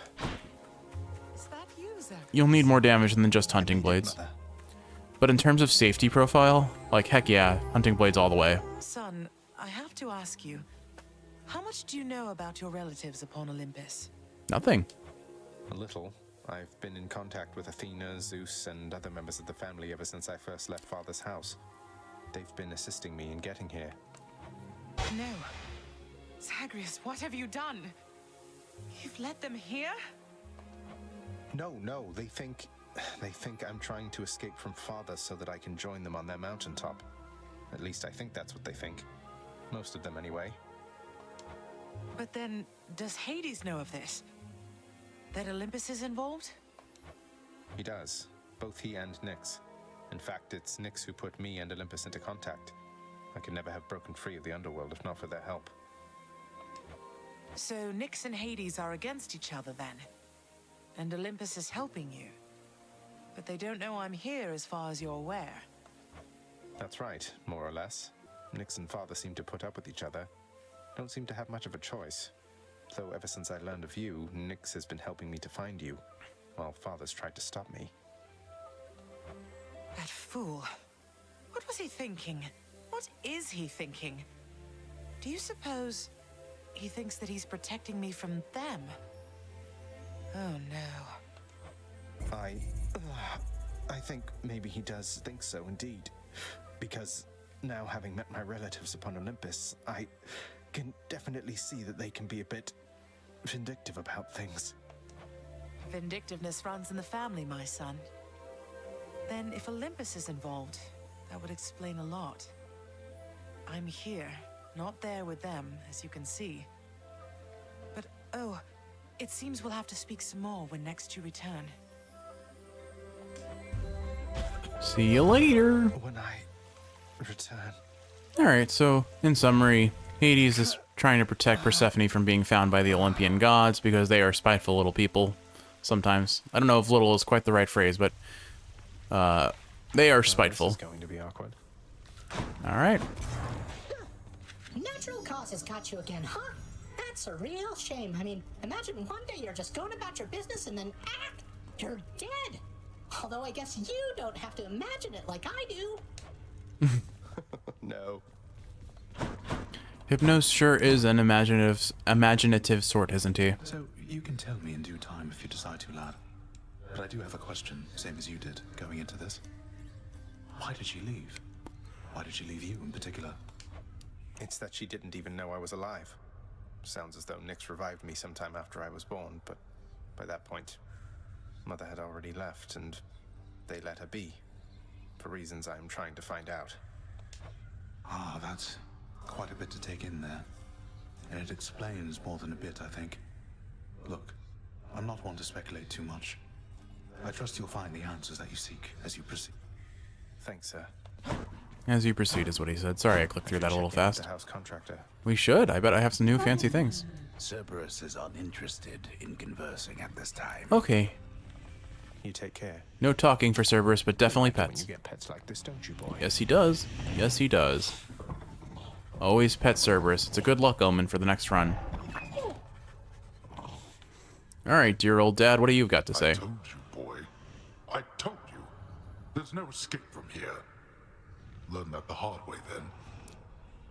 Is that you, Zacharias? You'll need more damage than just hunting blades. Mother. But in terms of safety profile, like heck yeah, hunting blades all the way. Son, I have to ask you, how much do you know about your relatives upon Olympus? Nothing. A little. I've been in contact with Athena, Zeus, and other members of the family ever since I first left Father's house. They've been assisting me in getting here. No. Zagreus, what have you done? You've led them here? No, they think I'm trying to escape from Father so that I can join them on their mountaintop. At least I think that's what they think. Most of them anyway. But then, does Hades know of this? That Olympus is involved? He does. Both he and Nyx. In fact, it's Nyx who put me and Olympus into contact. I could never have broken free of the underworld if not for their help. So Nyx and Hades are against each other then? And Olympus is helping you? But they don't know I'm here as far as you're aware. That's right, more or less. Nyx and Father seem to put up with each other. Don't seem to have much of a choice. Though ever since I learned of you, Nyx has been helping me to find you, while Father's tried to stop me. That fool. What was he thinking? What is he thinking? Do you suppose he thinks that he's protecting me from them? Oh no. I think maybe he does think so indeed. Because now having met my relatives upon Olympus, I can definitely see that they can be a bit vindictive about things. Vindictiveness runs in the family, my son. Then if Olympus is involved, that would explain a lot. I'm here, not there with them, as you can see. But, oh, it seems we'll have to speak some more when next you return. See you later. When I return. Alright, so in summary, Hades is trying to protect Persephone from being found by the Olympian gods because they are spiteful little people sometimes. I don't know if little is quite the right phrase, but they are spiteful. This is going to be awkward. Alright. Natural causes got you again, huh? That's a real shame. I mean, imagine one day you're just going about your business and then, you're dead. Although I guess you don't have to imagine it like I do. No. Hypnos sure is an imaginative sort, isn't he? So, you can tell me in due time if you decide to, lad. But I do have a question, same as you did, going into this. Why did she leave? Why did she leave you in particular? It's that she didn't even know I was alive. Sounds as though Nyx revived me sometime after I was born, but by that point, Mother had already left, and they let her be. For reasons I'm trying to find out. Ah, that's quite a bit to take in there. And it explains more than a bit, I think. Look, I'm not one to speculate too much. I trust you'll find the answers that you seek as you proceed. Thanks, sir. As you proceed is what he said. Sorry, I clicked through that a little Check in with fast. the house contractor. We should. I bet I have some new fancy things. Cerberus is uninterested in conversing at this time. Okay. You take care. No talking for Cerberus, but definitely When pets. you get pets like this, don't you, boy? Yes, he does. Yes, he does. Always pet Cerberus. It's a good luck omen for the next run. Alright, dear old dad, what do you got to say? I told you, boy. I told you. There's no escape from here. Learn that the hard way, then.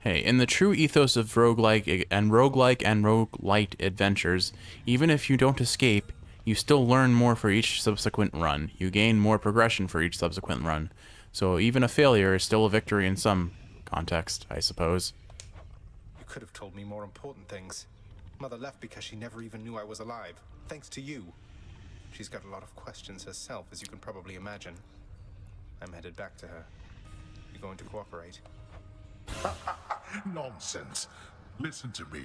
Hey, in the true ethos of roguelike and roguelite adventures, even if you don't escape, you still learn more for each subsequent run. You gain more progression for each subsequent run. So even a failure is still a victory in some context, I suppose. You could have told me more important things. Mother left because she never even knew I was alive. Thanks to you. She's got a lot of questions herself, as you can probably imagine. I'm headed back to her. You going to cooperate? Nonsense. Listen to me.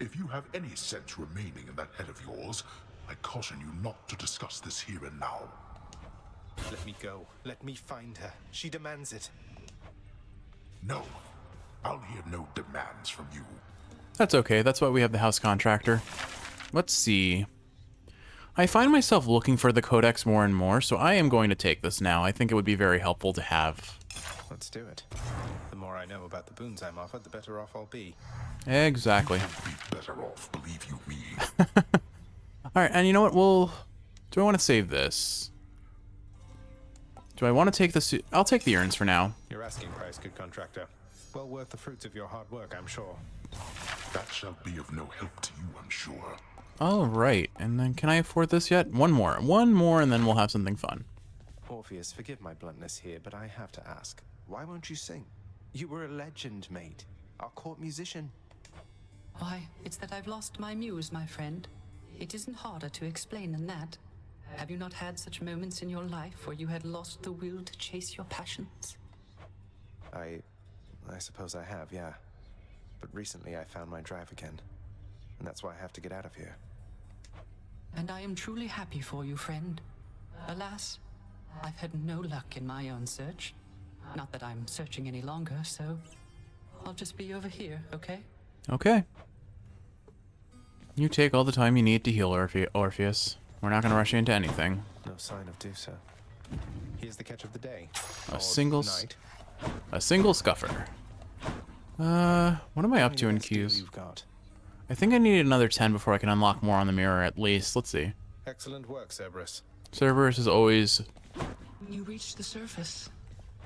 If you have any sense remaining in that head of yours, I caution you not to discuss this here and now. Let me go. Let me find her. She demands it. No. I'll hear no demands from you. That's okay. That's why we have the house contractor. Let's see. I find myself looking for the codex more and more, so I am going to take this now. I think it would be very helpful to have Let's do it. The more I know about the boons I'm offered, the better off I'll be. Exactly. Be better off, believe you me. All right, and you know what? Do I want to save this? Do I want to take the I'll take the urns for now. Your asking price, good contractor. Well worth the fruits of your hard work, I'm sure. That shall be of no help to you, I'm sure. All right, and then can I afford this yet? One more, and then we'll have something fun. Orpheus, forgive my bluntness here, but I have to ask, why won't you sing? You were a legend, mate. Our court musician. Why, it's that I've lost my muse, my friend. It isn't harder to explain than that. Have you not had such moments in your life where you had lost the will to chase your passions? I suppose I have, yeah. But recently I found my drive again. And that's why I have to get out of here. And I am truly happy for you, friend. Alas, I've had no luck in my own search. Not that I'm searching any longer, so I'll just be over here, okay? Okay. You take all the time you need to heal, Orpheus. We're not going to rush you into anything. No sign of do so. Here's the catch of the day. A single scuffer. What am I up to in queues? You've got. I think I need another 10 before I can unlock more on the mirror at least. Let's see. Excellent work, Cerberus. Cerberus is always... You reached the surface.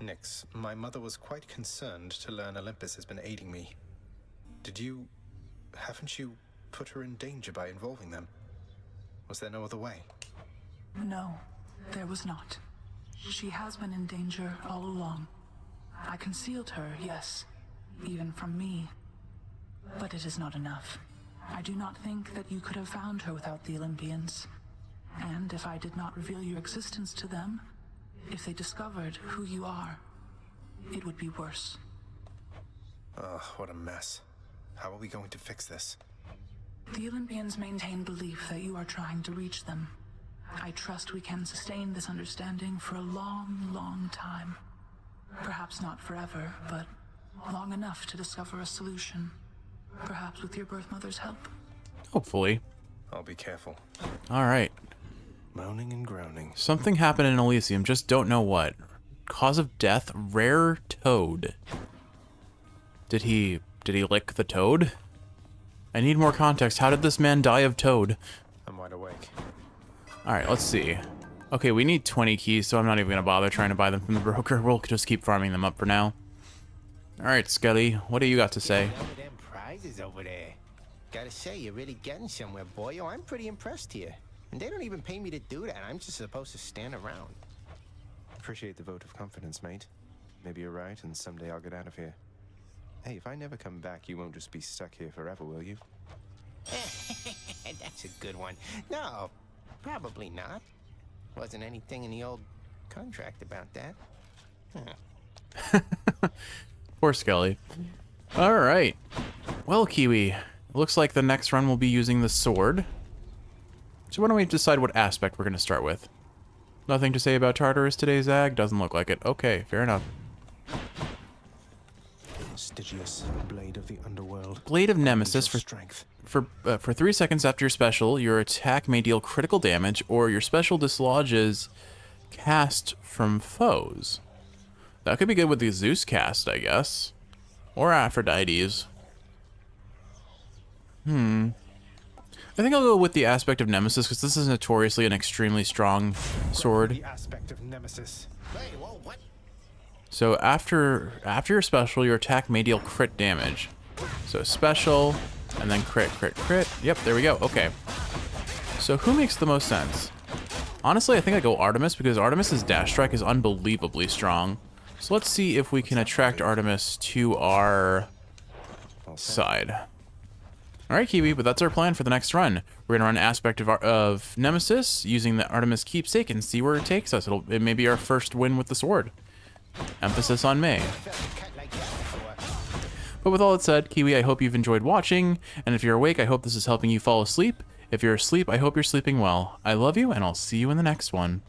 Nyx, my mother was quite concerned to learn Olympus has been aiding me. Haven't you put her in danger by involving them? Was there no other way? No, there was not. She has been in danger all along. I concealed her, yes, even from me. But it is not enough. I do not think that you could have found her without the Olympians. And if I did not reveal your existence to them, if they discovered who you are, it would be worse. Ugh, what a mess. How are we going to fix this? The Olympians maintain belief that you are trying to reach them. I trust we can sustain this understanding for a long, long time. Perhaps not forever, but long enough to discover a solution. Perhaps with your birth mother's help. Hopefully. I'll be careful. All right. Moaning and groaning. Something happened in Elysium, just don't know what. Cause of death, rare toad. Did he lick the toad? I need more context. How did this man die of toad? I'm wide awake. All right, let's see. Okay, we need 20 keys, so I'm not even going to bother trying to buy them from the broker. We'll just keep farming them up for now. All right, Skelly, what do you got to say? Them prizes over there. Gotta say, you're really getting somewhere, boy. Yo, I'm pretty impressed here. And they don't even pay me to do that. I'm just supposed to stand around. Appreciate the vote of confidence, mate. Maybe you're right, and someday I'll get out of here. Hey, if I never come back, you won't just be stuck here forever, will you? That's a good one. No, probably not. Wasn't anything in the old contract about that. Huh. Poor Skelly. All right. Well, Kiwi, it looks like the next run will be using the sword. So why don't we decide what aspect we're going to start with? Nothing to say about Tartarus today, Zag? Doesn't look like it. Okay, fair enough. Stygius, blade of the underworld. Blade of Nemesis for strength. For 3 seconds after your special, your attack may deal critical damage, or your special dislodges cast from foes. That could be good with the Zeus cast, I guess. Or Aphrodite's. I think I'll go with the aspect of Nemesis, because this is notoriously an extremely strong sword. The aspect of Nemesis. Hey, whoa, what? So after your special, your attack may deal crit damage. So special, and then crit, crit, crit. Yep, there we go. Okay. So who makes the most sense? Honestly, I think I go Artemis, because Artemis's dash strike is unbelievably strong. So let's see if we can attract Artemis to our side. All right, Kiwi, but that's our plan for the next run. We're gonna run aspect of Nemesis using the Artemis keepsake and see where it takes us. It may be our first win with the sword. Emphasis on may. But with all that said, Kiwi, I hope you've enjoyed watching, and if you're awake, I hope this is helping you fall asleep. If you're asleep, I hope you're sleeping well. I love you, and I'll see you in the next one.